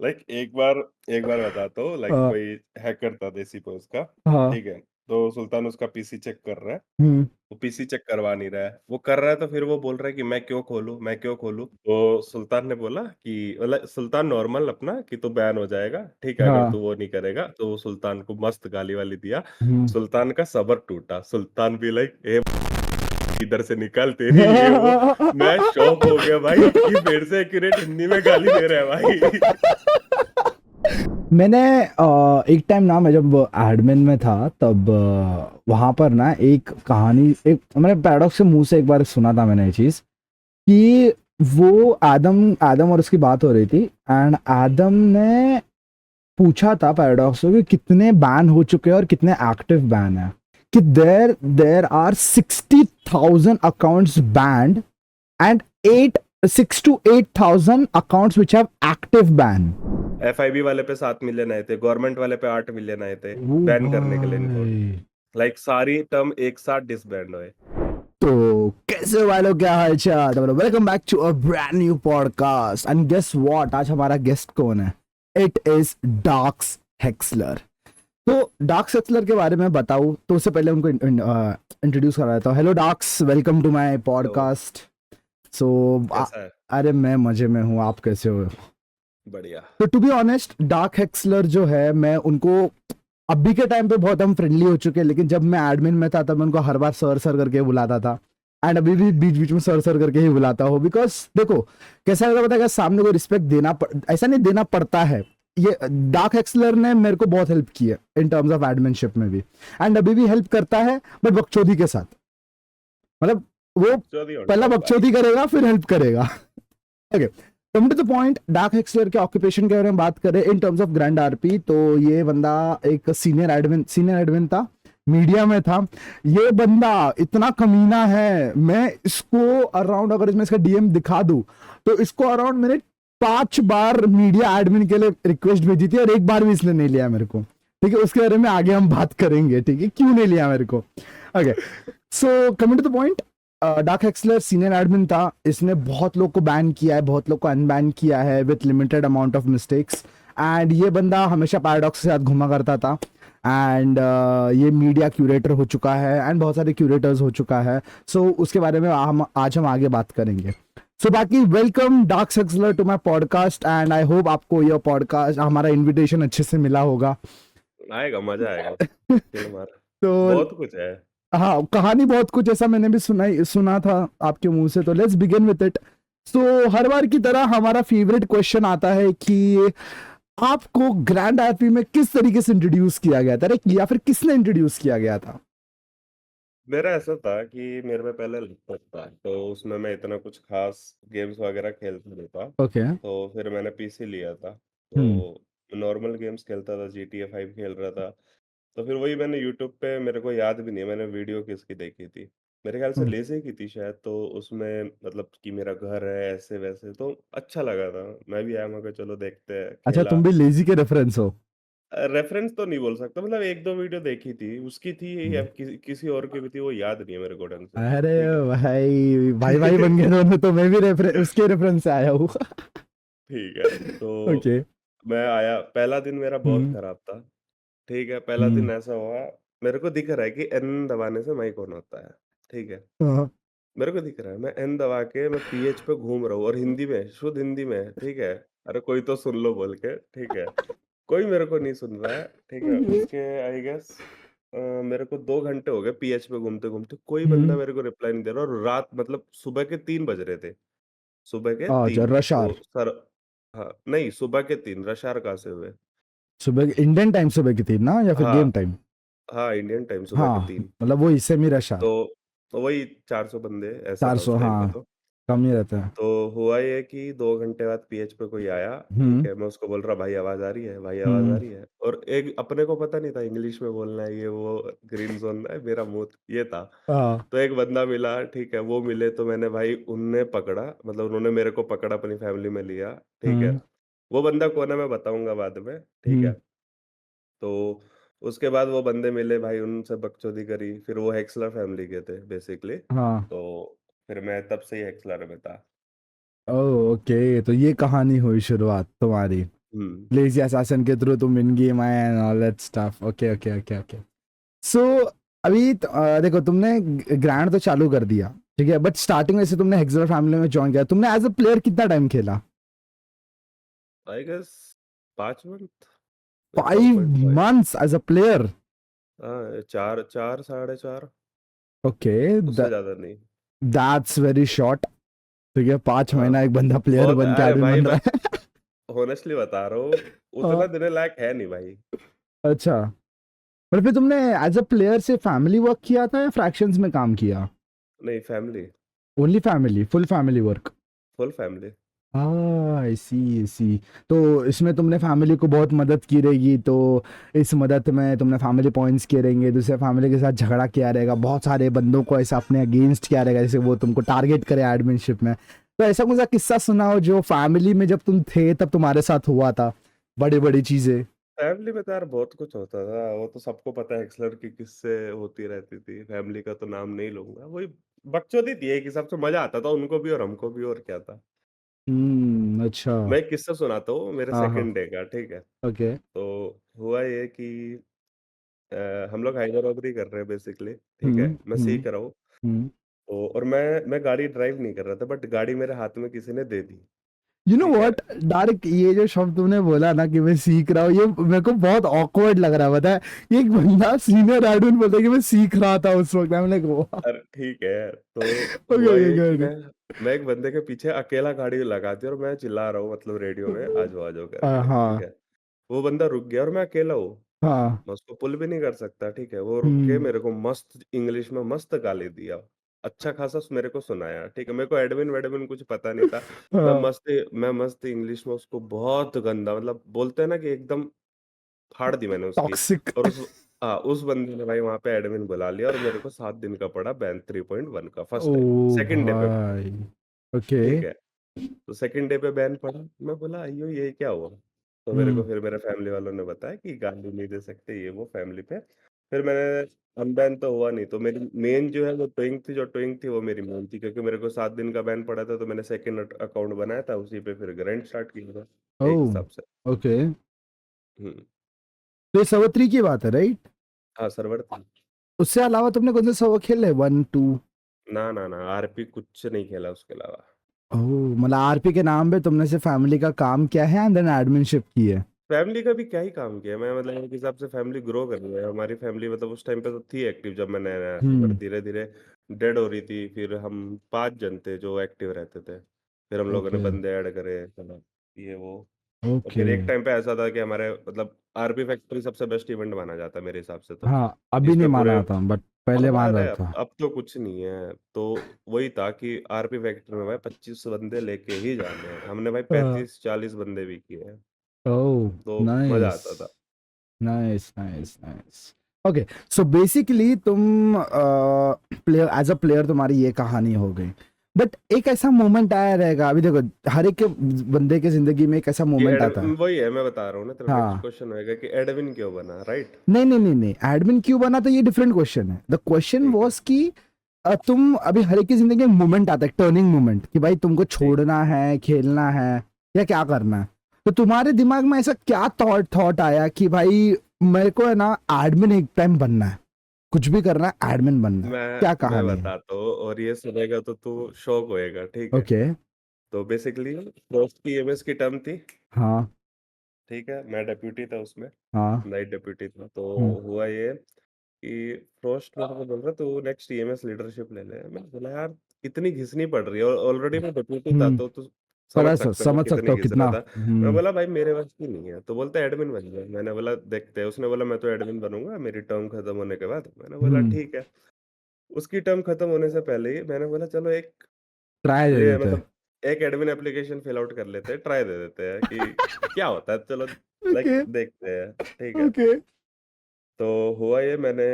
Like एक बार बताता हूँ। लाइक हाँ। कोई हैकर था देसी पे उसका। हाँ। ठीक है, तो सुल्तान उसका पीसी चेक कर रहा है। हम्म। वो पीसी चेक करवा नहीं रहा है, वो कर रहा है, तो फिर वो बोल रहा है कि मैं क्यों खोलूं। तो सुल्तान ने बोला कि मतलब सुल्तान नॉर्मल अपना कि तू बैन हो जाएगा, ठीक है, अगर हाँ। तू वो नहीं करेगा। तो वो सुल्तान को मस्त गाली वाली दिया। हम्म। सुल्तान का सबर टूटा। सुल्तान भी लाइक ए इधर से निकाल तेरी ये वो। मैं शॉक हो गया भाई कि मेरे से एक्यूरेट हिंदी में गाली दे रहा है भाई। मैंने एक टाइम ना, मैं जब एडमिन में था तब वहां पर ना एक कहानी, एक मैंने पैराडॉक्स से मुंह से एक बार सुना था मैंने ये चीज कि वो आदम आदम और उसकी बात हो रही थी। एंड आदम ने पूछा था पैराडॉक्स को कि कितने बैन हो चुके हैं और कितने एक्टिव बैन है। कि there there are 60,000 accounts banned and 6 to 8,000 accounts which have active ban। FIB वाले पे 7 मिलियन आए थे, गवर्नमेंट वाले पे 8 मिलियन आए थे ओ बैन करने के लिए इनको। भाई। लाइक सारी टर्म एक साथ डिसबैंड हुए। तो कैसे हो भाई लोग, क्या हाल चाल। Welcome back to a brand new podcast. And guess what, आज हमारा गेस्ट कौन है? It is Darks Hexler. तो डार्क्स हेक्सलर के बारे में बताऊं तो उससे पहले उनको इंट्रोड्यूस करा देता हूँ। Hello Darks, welcome to my hello. Podcast. So कैसा है? अरे मैं मजे में हूँ, आप कैसे हो? बढ़िया। तो टू बी ऑनेस्ट, डार्क हेक्सलर जो है, मैं उनको अभी के टाइम पे बहुत हम फ्रेंडली हो चुके हैं, लेकिन जब मैं एडमिन में था तब मैं उनको हर बार सर सर करके बुलाता था। एंड अभी भी बीच बीच में सर सर करके ही बुलाता हूँ, बिकॉज देखो कैसा होता है, पता है, सामने को रिस्पेक्ट ऐसा नहीं देना पड़ता है। ये डार्क हेक्सलर ने मेरे को बहुत हेल्प की है इन टर्म्स ऑफ एडमिनशिप में भी। एंड अभी भी हेल्प करता है, बट बकचोदी के साथ। मतलब वो बकचोदी ऑन पहला टॉप भाई। बकचोदी करेगा फिर हेल्प करेगा। Okay, come to the point. Dark Hexler के ऑक्यूपेशन के बारे में बात करें in terms of Grand RP, तो ये बंदा एक सीनियर एडमिन था, मीडिया में था। ये बंदा इतना कमीना है, मैं इसको अराउंड, अगर इसमें इसका डीएम दिखा दूं तो इसको अराउंड मैंने 5 बार मीडिया एडमिन के लिए रिक्वेस्ट भेजी थी और एक बार भी इसने नहीं लिया मेरे को। ठीक है, उसके बारे में आगे हम बात करेंगे, ठीक है, क्यों नहीं लिया मेरे को। Okay, so coming to the point. Dark Hexler senior admin था, इसने बहुत लोग को बैन किया है, बहुत लोग को अनबैन किया है with limited amount of mistakes. And ये बंदा हमेशा पैराडॉक्स के साथ घुमा करता था। एंड ये मीडिया क्यूरेटर हो चुका है एंड बहुत सारे क्यूरेटर्स हो चुका है। सो उसके बारे में आज हम आगे बात करेंगे। सो बाकी welcome Dark Hexler to my podcast, and I hope आपको ये पॉडकास्ट, हमारा इनविटेशन अच्छे से मिला होगा। आएगा, मजा आएगा। चिल मार। तो बहुत कुछ है। हाँ, कहानी बहुत कुछ ऐसा मैंने भी सुना था आपके मुंह से, तो लेट्स बिगिन विद इट। सो हर बार की तरह हमारा फेवरेट क्वेश्चन आता है कि आपको ग्रैंड आरपी में किस तरीके से इंट्रोड्यूस किया गया था, या फिर किसने इंट्रोड्यूस किया गया था? मेरा ऐसा था कि मेरे में पहले लैपटॉप था, तो उसमें मैं इतना कुछ खास गेम्स वगैरह खेलता नहीं था। ओके। तो फिर मैंने पीसी लिया था, हम्म। तो नॉर्मल गेम्स खेलता था, GTA 5 खेल रहा था। तो फिर वही मैंने यूट्यूब पे, मेरे को याद भी नहीं है मैंने वीडियो किसकी देखी थी। मेरे ख्याल से हम्म। लेज़ी की थी शायद। तो उसमें मतलब कि मेरा घर है ऐसे वैसे, तो अच्छा लगा था। मैं भी आया, मैं कहा चलो देखते हैं, अच्छा, खेला। तुम भी लेजी के रेफरेंस हो? रेफरेंस तो नहीं बोल सकता, मतलब एक दो वीडियो देखी थी, उसकी थी या हम्म। किसी और की भी थी, वो याद नहीं है मेरे को ढंग से। अरे ठीक है। भाई, भाई भाई बन गए दोनों, तो मैं भी उसके रेफरेंस से आया हूँ। ठीक है। तो ओके। मैं आया, पहला दिन मेरा बहुत हम्म। खराब था। ठीक है, पहला हम्म। दिन ऐसा हुआ, मेरे को दिख रहा है कि एन दबाने से माइक ऑन होता है। ठीक है, हाँ। मेरे को दिख रहा है, मैं एन दबा के मैं पीएच पे घूम रहा हूँ और हिंदी में, शुद्ध हिंदी में। ठीक है, अरे कोई तो सुन लो बोल के। ठीक है, कोई मेरे को नहीं सुन रहा है। ठीक है, Okay. उसके आई गेस मेरे को 2 घंटे हो गए पीएच पे घूमते घूमते, कोई बंदा हम्म। मेरे को रिप्लाई नहीं दे रहा। और रात मतलब सुबह के 3 बज रहे थे। सुबह के अच्छा, 3। रश तो आवर। सर, हाँ नहीं, सुबह के 3 रश आवर कहाँ से हुए? सुबह इंडियन टाइम सुबह की 3 ना, या फिर हाँ गेम टाइम? हाँ, इंडियन टाइम सुबह के हाँ, 3। मतलब वो इससे में रश आवर। तो वही 400 बंदे ऐसा था 400, उस टाइम पे। हाँ। तो कम ही रहता है। तो हुआ ये कि 2 घंटे बाद पीएच पे कोई आया। ठीक हम्म। है, मैं उसको बोल रहा, भाई आवाज आ रही है, भाई आवाज आ हम्म। रही है। और एक अपने को पता नहीं था इंग्लिश में बोलना है, ये वो ग्रीन जोन है मेरा मुंह ये था। हाँ। तो एक बंदा मिला, ठीक है, वो मिले तो मैंने भाई उनने पकड़ा, मतलब उन्होंने मेरे को पकड़ा, अपनी फैमिली में लिया। ठीक है, हम्म। वो बंदा कौन है मैं बताऊंगा बाद में। ठीक हम्म। है। तो उसके बाद वो बंदे मिले भाई, उनसे बकचोदी करी, फिर वो हेक्सलर फैमिली के थे बेसिकली। हाँ। तो फिर मैं तब से ही हेक्सलर में था। ओह, ओके, तो ये कहानी हुई शुरुआत तुम्हारी। हुँ। लेज़ी असैसिन के थ्रू तुम इन गेम आए and all that stuff. Okay, okay, okay, okay. So अभी देखो तुमने ग्रैंड तो चालू कर दिया, ठीक है, बट स्टार्टिंग में से तुमने हेक्सर फैमिली में जॉइन किया, तुमने एज अ प्लेयर कितना टाइम खेला? आई गेस 5 मंथ या 5 4.5। Months as a player? हाँ, 4 साढ़े 4, ओके, उससे ज़्यादा नहीं। That's very short. ठीक है, 5 महीना हाँ, एक बंदा प्लेयर बहुत बन के अरे एडमिन भाई बन मैं रहा है। हॉनेस्टली बता रहा हूँ, उतना हाँ, देने लायक है नहीं भाई। अच्छा। पर फिर तुमने एज अ प्लेयर से फैमिली वर्क किया था या फ्रैक्शंस में काम किया? नहीं, family, only family, full family work? Full family. I see, I see. तो इसमें तुमने फैमिली को बहुत मदद की रहेगी, तो इस मदद में तुमने फैमिली पॉइंट्स किए रहेंगे, दूसरे फैमिली के साथ झगड़ा किया रहेगा, बहुत सारे बंदों को ऐसा अपने अगेंस्ट किया रहेगा जैसे वो तुमको टारगेट करे एडमिनशिप में। तो ऐसा कुछ किस्सा सुनाओ जो फैमिली में जब तुम थे तब तुम्हारे साथ हुआ था, बड़ी बड़ी चीजें। फैमिली में तो यार बहुत कुछ होता था, वो तो सबको पता है एक्सलर की किससे होती रहती थी। फैमिली का तो नाम नहीं लूँगा, वही बकचोदी थी एक हिसाब से, मज़ा आता था उनको भी और हमको भी, और क्या था। अच्छा। मैं एक किस्सा सुनाता हूँ मेरे हाँ, हाँ। सेकंड डे का, ठीक है? ओके। तो हुआ ये कि हम लोग हाईवे रॉबरी कर रहे हैं बेसिकली, ठीक है? हम्म, मैं हम्म, सीख रहा हूँ। हम्म। तो और मैं गाड़ी ड्राइव नहीं कर रहा था, बट गाड़ी मेरे हाथ में किसी ने दे दी, यू नो ठीक है? व्हाट, डायरेक्ट ये जो शब्द तुमने बोला ना कि मैं सीख रहा हूँ, ये मेरे को बहुत ऑकवर्ड लग रहा है, पता है? ये एक बंदा सीनियर एडमिन बोलता है कि मैं सीख रहा था उस वक्त, आई एम लाइक वाह। अरे ठीक है, तो ओके, हुआ ओके, ये कि गुड। मैं एक बंदे के पीछे अकेला गाड़ी लगा दी और मैं चिल्ला रहा हूँ, मतलब रेडियो में आ जाओ करके, ठीक हाँ, है? वो बंदा रुक गया और मैं अकेला हूँ। हाँ। मैं उसको पुल भी नहीं कर सकता, ठीक है? वो रुक के हम्म। मेरे को मस्त इंग्लिश में मस्त गाली दिया। अच्छा खासा मेरे को सुनाया, ठीक है? मेरे को एडमिन-वेडमिन कुछ पता नहीं था। हाँ, मैं मस्त इंग्लिश में उसको बहुत गंदा, मतलब बोलते हैं ना कि एकदम फाड़ दी मैंने उसकी। टॉक्सिक। और उस बंदे ने भाई वहाँ पे एडमिन बुला लिया और मेरे को 7 दिन का पड़ा बैन 3.1 का फर्स्ट ओ टाइम, सेकंड डे पे पड़ा, भाई। ओके। ठीक है? तो सेकंड डे पे बैन पड़ा, मैं बोला अയ്यो ये क्या हुआ? तो मेरे को हम्म। फिर मेरे फैमिली वालों ने बताया कि गाली नहीं दे सकते ये वो फैमिली पे। फिर मैंने अनबैन तो हुआ नहीं, तो मेरी मेन जो है वो टोइंग थी वो मेरी मेन थी, क्योंकि मेरे को 7 दिन का बैन पड़ा था, तो मैंने सेकंड अकाउंट बनाया था, उसी पे फिर ग्राइंड स्टार्ट किया था, ओ। एक हिसाब से। ओके। हुँ। तो ये सर्वर 3 की बात है, राइट? हाँ, सर्वर था। उससे अलावा तुमने कौन से सर्वर खेले, 1, 2? ना, आरपी कुछ नहीं खेला उसके अलावा। ओह, मतलब आरपी के नाम पे तुमने सिर्फ फैमिली का काम किया है एंड देन एडमिनशिप की है? फैमिली का भी क्या ही काम किया मैं, मतलब एक हिसाब से फैमिली ग्रो कर रही है। हमारी फैमिली मतलब उस टाइम पे तो थी एक्टिव जब मैं नया-नया था, बट हम्म। धीरे-धीरे डेड हो रही थी। फिर हम 5 जन थे जो एक्टिव रहते थे। फिर हम लोगों ने ओके, बंदे ऐड करे, मतलब ये वो। और ओके। फिर एक टाइम पे ऐसा था कि हमारे मतलब आरपी फैक्ट्री सबसे बेस्ट इवेंट माना जाता है मेरे हिसाब से तो। हाँ, अभी नहीं जिसमें पूरे माना था बट पहले मान अरे रहा था। अब तो कुछ नहीं है। तो वही था कि आरपी फैक्ट्री में भाई 25 बंदे लेके ही जाने हैं। हमने भाई हाँ। 35-40 बंदे भी किए हैं। ओह, तो मज़ा नाइस, आता था। Nice, nice, nice. Okay, so basically तुम प्लेयर, एज अ प्लेयर तुम्हारी ये कहानी हो गई, बट एक ऐसा मोमेंट आया रहेगा, अभी देखो हर एक के बंदे के जिंदगी में एक ऐसा कि मोमेंट आता है। वही है, मैं बता रहा हूँ ना तेरा नेक्स्ट हाँ। क्वेश्चन होएगा कि एडविन क्यों बना, राइट? नहीं, नहीं, नहीं, नहीं, एडमिन क्यों बना तो ये डिफरेंट क्वेश्चन है। द क्वेश्चन ठीक है, वाज कि तुम अभी हर एक की जिंदगी में मोमेंट आता है, टर्निंग मोमेंट, कि भाई तुमको ठीक। छोड़ना है, खेलना है, या क्या करना है। तो तुम्हारे दिमाग में ऐसा क्या थॉट थॉट आया कि भाई मेरे को है ना एडमिन एक टाइम बनना है, कुछ भी करना है, एडमिन बनना है? क्या मैं कहानी है? बताता हूँ और ये सुनेगा तो तू शॉक होएगा, ठीक है? ओके। तो बेसिकली फ्रोस्ट की ईएमएस की टर्म थी, हाँ, ठीक है? मैं डिप्यूटी था उसमें, हाँ। नाइट डिप्यूटी था। तो हम्म, हुआ ये कि फ्रोस्ट मेरे को बोल रहा तू नेक्स्ट ईएमएस लीडरशिप ले ले। मैंने बोला यार इतनी घिसनी पड़ रही है और ऑलरेडी मैं डिप्यूटी था, हम्म। तो तू समझ सकते हो मैं समझ सकता कितनी हूँ घिस कितना। रहा था। मैं बोला भाई मेरे बस की नहीं है, तो बोलता है एडमिन बन जा। मैंने बोला देखते हैं। उसने बोला मैं तो एडमिन बनूंगा मेरी टर्म खत्म होने के बाद। मैंने बोला हम्म। ठीक है। उसकी टर्म खत्म होने से पहले ही मैंने बोला चलो एक ट्राई दे देते हैं। मतलब एक एडमिन एप्लीकेशन फिल आउट कर लेते हैं, ट्राई दे देते हैं कि क्या होता है, चलो लाइक ओके, देखते हैं, ठीक है? ओके। तो हुआ ये मैंने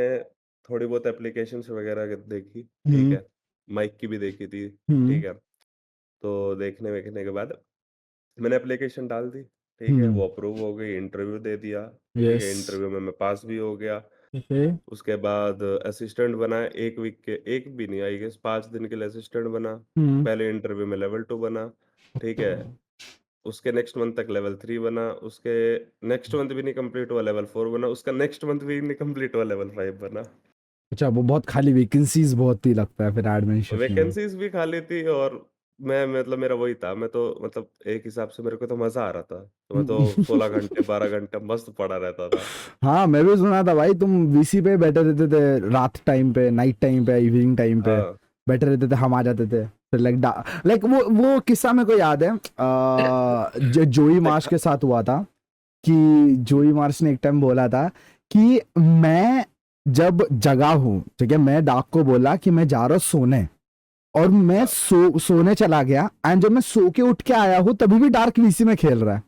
थोड़ी बहुत एप्लीकेशंस वगैरह देखी, ठीक हम्म, है? माइक की भी देखी थी, हम्म, ठीक है? तो देखने-वेखने के बाद मैंने एप्लीकेशन डाल दी, ठीक है? हम्म। वो अप्रूव हो गई, इंटरव्यू दे दिया, ठीक यस। है? इंटरव्यू में मैं पास भी हो गया। ओके। उसके बाद असिस्टेंट बना 1 वीक के, 1 भी नहीं आई गेस 5 दिन के लिए असिस्टेंट बना। हम्म। पहले इंटरव्यू में लेवल 2 बना, ठीक है? उसके नेक्स्ट मंथ तक लेवल 3 बना, उसके नेक्स्ट मंथ भी नहीं कंप्लीट हुआ लेवल 4 बना, उसका नेक्स्ट मंथ भी नहीं कंप्लीट हुआ लेवल 5 बना। अच्छा, वो बहुत खाली वैकेंसीज बहुत ही लगता है फिर एडमिन शिफ्ट में। वैकेंसीज भी खाली थी और मैं मतलब मेरा वही था, मैं तो मतलब एक हिसाब से मेरे को तो मज़ा आ रहा था। तो मैं तो 16 घंटे 12 घंटे मस्त पड़ा रहता था। हाँ, मैं भी सुना था भाई, तुम वीसी पे बैठे रहते थे रात टाइम पे, नाइट टाइम पे, इवनिंग टाइम पे हाँ। बैठे रहते थे, हम आ जाते थे फिर लाइक वो किस्सा मेरे को याद है, जो जोई मार्श के साथ हुआ था कि जोई मार्श ने एक टाइम बोला था कि मैं जब जगा हूँ, ठीक है, मैं डार्क को बोला कि मैं जा रहा हूँ सोने, और मैं हाँ, सोने चला गया, एंड जब मैं सो के उठ के आया हूँ तभी भी डार्क वीसी में खेल रहा है।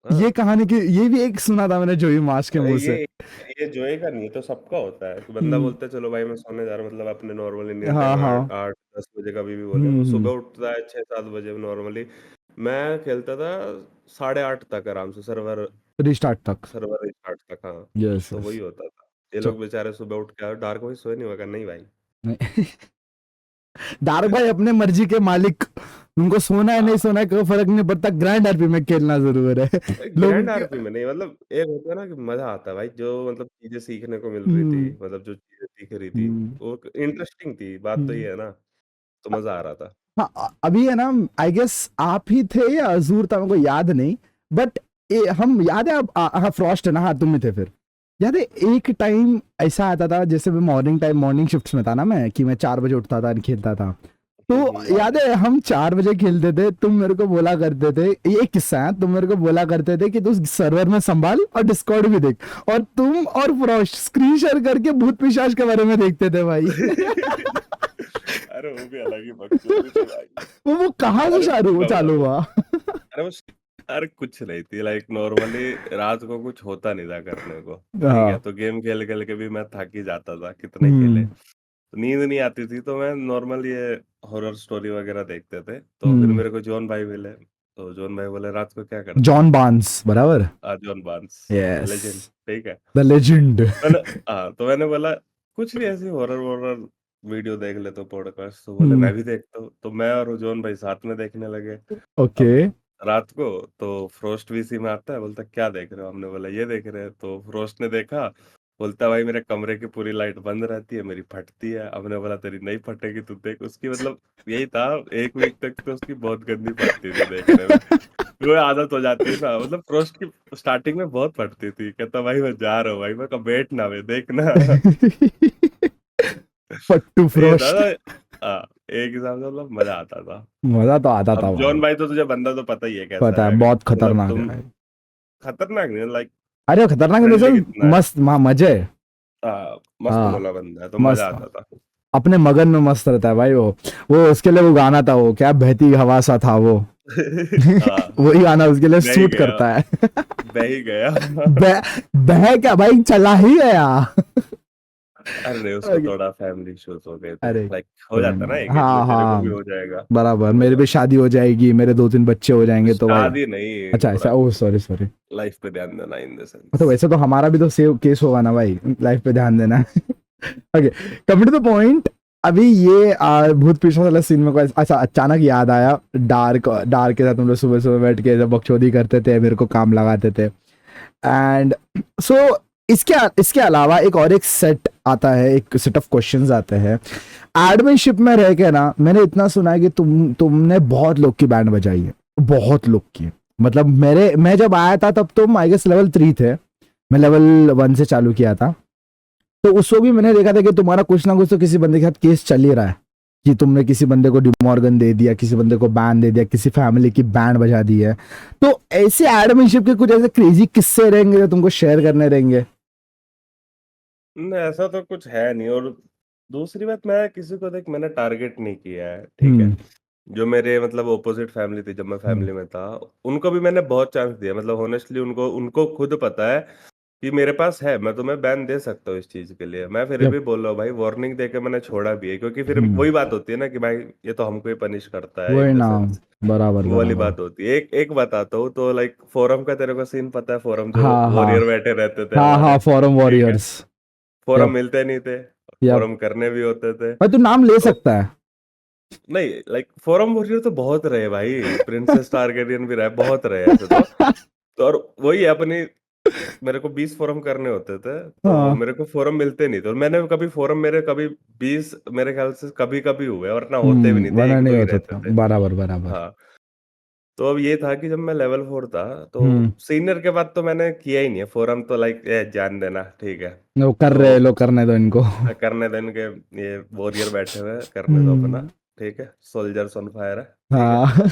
हाँ। ये कहानी की, ये भी एक सुना था मैंने जोई मार्श के अरे मुंह से। ये जोए का नहीं है तो सबका होता है कि बंदा हम्म, बोलता है चलो भाई मैं सोने जा रहा हूँ, मतलब अपने नॉर्मल इंडियन हाँ टाइम हाँ। 8-10 बजे कभी भी बोले, वो हम्म। सुबह उठता है 6-7 बजे नॉर्मली। मैं खेलता था 8:30 तक आराम से, सर्वर रिस्टार्ट तक। सर्वर स्टार्ट तक। हाँ, यस तो यस। वही होता था। ये लोग बेचारे सुबह उठ के डार्क भाई सोए नहीं होगा, नहीं भाई। डार्क भाई अपने मर्जी के मालिक, उनको सोना है नहीं हाँ, सोना है कोई फर्क नहीं पड़ता, ग्रैंड आरपी में खेलना जरूर है। लोगों ग्रैंड के। आरपी में नहीं, मतलब एक होता है ना कि मजा आता है भाई, जो मतलब चीजें सीखने को मिल रही थी, हम्म, मतलब जो चीजें सीख रही थी हम्म, वो इंटरेस्टिंग थी, बात तो हम्म। ये है ना। तो मजा आ रहा था। हाँ, अभी है ना, आई गेस आप ही थे या अजूर था, मेरे को याद नहीं, बट हम याद है, हाँ फ्रॉस्ट है ना, हाँ तुम ही थे फिर। याद है एक टाइम ऐसा आता था, जैसे मैं मॉर्निंग टाइम मॉर्निंग शिफ्ट्स में था ना, मैं कि मैं 4 बजे उठता था और खेलता था। तो याद याद है। है हम 4 बजे खेलते थे, तुम मेरे को बोला करते थे, ये किस्सा है, तुम मेरे को बोला करते थे कि तू सर्वर में संभाल और डिस्कॉर्ड भी देख, और तुम और फ्रॉस्ट स्क्रीन शेयर करके भूत पिशाच के बारे में देखते थे भाई। अरे वो भी अलग ही बकचोदी थी भाई। वो कहाँ से अरे चालू मैं चालू बताता हूँ। हुआ? अरे बस, अरे कुछ नहीं थी, लाइक नॉर्मली रात को कुछ होता नहीं था करने को। ठीक है, हाँ। तो गेम खेल खेल के भी मैं थक ही जाता था, कितने खेले। हम्म, तो नींद नहीं आती थी, तो मैं नॉर्मल ये हॉरर स्टोरी वगैरह देखते थे। तो फिर हम्म। मेरे को जॉन भाई मिले, तो जॉन भाई बोले रात को क्या करता है। जॉन बार्न्स बराबर। John Barnes, yes. लेजेंड। ठीक है। The legend. मैंने तो मैंने बोला कुछ भी ऐसी हॉरर वॉरर वीडियो देख ले तो पॉडकास्ट, तो बोले हम्म। मैं भी देखता हूँ। तो मैं और जॉन भाई साथ में देखने लगे। ओके। अब रात को तो फ्रोस्ट वीसी में आता है, बोलता क्या देख रहे हो, हमने बोला ये देख रहे हैं। तो फ्रोस्ट ने देखा, बोलता भाई मेरे कमरे की पूरी लाइट बंद रहती है, मेरी फटती है। हमने बोला तेरी नहीं फटेगी, तू देख। उसकी मतलब यही था, 1 वीक तक तो उसकी बहुत गंदी फटती थी देखने में। वो आदत हो जाती है ना, मतलब फ्रोस्ट की स्टार्टिंग में बहुत फटती थी। कहता भाई मैं जा रहा हूँ भाई, मैं कहा बैठना वे देखना। पट्टू तो ये था फ्रोस्ट। ना। एक हिसाब से मतलब मजा आता था। मजा तो आता था अब भाई। जॉन भाई तो तुझे बंदा तो पता ही है कैसा पता है, है, बहुत मतलब खतरनाक है तुम भाई। खतरनाक नहीं, लाइक अरे खतरनाक इन द फ्रेंडली सेंस, कितना है। मस्त मजे। मस्त हाँ, बोला बंदा है, तो मजा मस्त, आता था। अपने मगन में मस्त रहता है भाई वो उसके लिए वो गाना था, वो क्या बहती हवा सा था वो। हाँ, वही गाना उसके लिए बह ही सूट गया, करता है। बह ही गया। बह बह क्या भाई, चला ही गया। अरे उसको थोड़ा फैमिली इश्यूज हो गए थे, अरे लाइक हो कोई जाता ना नहीं, एक एज में, हाँ तेरे को भी हाँ, हो जाएगा। बराबर, तो मेरी भी शादी हो जाएगी, मेरे 2-3 बच्चे हो जाएंगे तो भाई। शादी नहीं, अच्छा थोड़ा ऐसा, ओ सॉरी सॉरी। लाइफ पे ध्यान देना इन द तो सेंस। वैसे तो हमारा भी तो सेव केस होगा ना भाई, लाइफ पे ध्यान देना। Okay, coming to the point. अभी ये भूत पिशाच वाला सीन में को अच्छा अचानक याद आया, डार्क डार्क के साथ हम लोग सुबह सुबह बैठ के जब बकचोदी करते थे, मेरे को काम लगाते थे, एंड सो इसके इसके अलावा एक और एक सेट आता है, एक सेट ऑफ क्वेश्चंस आते हैं एडमिनशिप में रह के ना। मैंने इतना सुना है कि तुमने बहुत लोग की बैंड बजाई है, बहुत लोग की। मतलब मैं जब आया था तब तुम आई गेस लेवल 3 थे, मैं लेवल 1 से चालू किया था। तो उस वक्त भी मैंने देखा था कि तुम्हारा कुछ ना कुछ तो किसी बंदे के साथ केस चल ही रहा है, कि तुमने किसी बंदे को डिमॉर्गन दे दिया, किसी बंदे को बैन दे दिया, किसी फैमिली की बैंड बजा दी है। तो ऐसे एडमिनशिप के कुछ ऐसे क्रेजी किस्से रहेंगे जो तुमको शेयर करने रहेंगे? नहीं, ऐसा तो कुछ है नहीं। और दूसरी बात, मैं किसी को देख मैंने टारगेट नहीं किया है, ठीक है। हम्म, जो मेरे मतलब ऑपोजिट फैमिली थी जब मैं हम्म, फैमिली में था, उनको भी मैंने बहुत चांस दिया। मतलब होनेस्टली उनको उनको खुद पता है कि मेरे पास है, मैं तुम्हें बैन दे सकता हूँ इस चीज के लिए। मैं फिर जब भी बोल रहा हूँ भाई, वार्निंग देके मैंने छोड़ा भी है, क्योंकि फिर हम्म, वही बात होती है ना कि भाई ये तो हमको ही पनिश करता है वही इन द ना, सेंस। बराबर वो वाली बराबर। बात होती है। एक एक बताता हूँ, तो लाइक फोरम का तेरे को सीन पता है, फोरम जो हाँ हाँ वॉरियर बैठे रहते थे हाँ हमारे, हाँ, फॉरम ठीक है। वॉरियर्स। फोरम यप मिलते नहीं थे, यप। फोरम करने भी होते थे। भाई तू नाम ले तो सकता है। नहीं लाइक फोरम वॉरियर तो बहुत रहे भाई, प्रिंसेस टारगेरियन भी रहे, बहुत रहे ऐसे तो। तो और वही है अपनी, मेरे को 20 फोरम करने होते थे, तो हाँ। मेरे को फोरम मिलते नहीं थे, और मैंने कभी फोरम मेरे कभी 20 मेरे ख्याल से कभी-कभी हुए, वरना होते भी नहीं थे, वरना नहीं 1-2 ही होता रहते था, थे। बराबर बराबर। हाँ, तो अब ये था कि जब मैं लेवल 4 था, हम्म। तो सीनियर के बाद तो मैंने किया ही नहीं है फोरम, तो लाइक जान देना, ठीक है। वो कर रहे तो लो, करने दो इनको। करने दो इनके, ये वॉरियर बैठे हुए हैं, करने दो अपना, हम्म। ठीक है, सोल्जर्स ऑन फायर है, ठीक है। हाँ।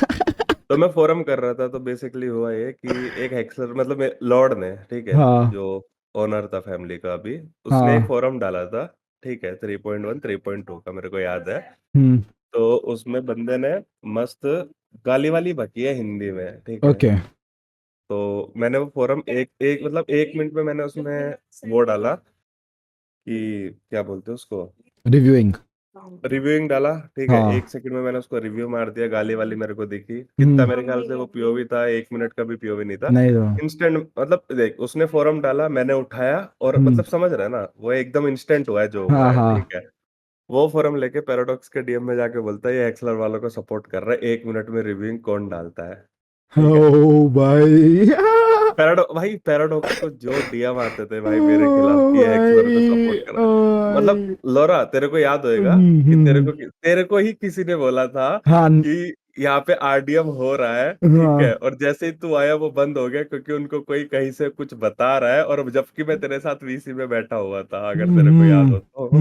तो मैं फोरम कर रहा था, तो बेसिकली हुआ ये कि एक हेक्सलर मतलब लॉर्ड ने, ठीक है, हाँ। जो ओनर था फैमिली का अभी, उसने एक हाँ। फोरम डाला था, ठीक है, 3.1 3.2 का मेरे को याद है। हम्म। तो उसमें बंदे ने मस्त गाली वाली बकी है हिंदी में, ठीक है। ओके। तो मैंने वो फोरम एक एक मतलब 1 मिनट में मैंने उसमें वो डाला कि क्या बोलते हैं उसको, रिव्यूइंग। रिव्यूइंग डाला, ठीक है, हाँ। 1 सेकंड में मैंने उसको रिव्यू मार दिया, गाली वाली मेरे को दिखी। कितना हम्म। मेरे ख्याल से वो पीओवी था, 1 मिनट का भी पीओवी नहीं था। नहीं तो। इंस्टेंट मतलब देख, उसने फोरम डाला, मैंने उठाया, और हम्म। मतलब समझ रहा है ना, वो एकदम इंस्टेंट हुआ है जो हुआ हाँ है, हाँ। ठीक है। वो फोरम लेके पैराडॉक्स के डीएम में जाके बोलता है, ये एक्सलर वालों को सपोर्ट कर रहा है, 1 मिनट में रिव्यूइंग कौन डालता है, ठीक है। ओ भाई। भाई पैराडॉक्स को जो डीएम आते थे भाई मेरे खिलाफ ओ कि ये एक्सलर को भाई, सपोर्ट कर ओ रहा है, मतलब भाई। लोरा तेरे को याद होएगा कि हम्म। तेरे को ही किसी ने बोला था हाँ। कि यहाँ पे आरडीएम हो रहा है, ठीक है, हाँ। और जैसे ही तू आया वो बंद हो गया, क्योंकि उनको कोई कहीं से कुछ बता रहा है, और जबकि मैं तेरे साथ वीसी में बैठा हुआ था, अगर तेरे को याद हम्म। हो तो। तो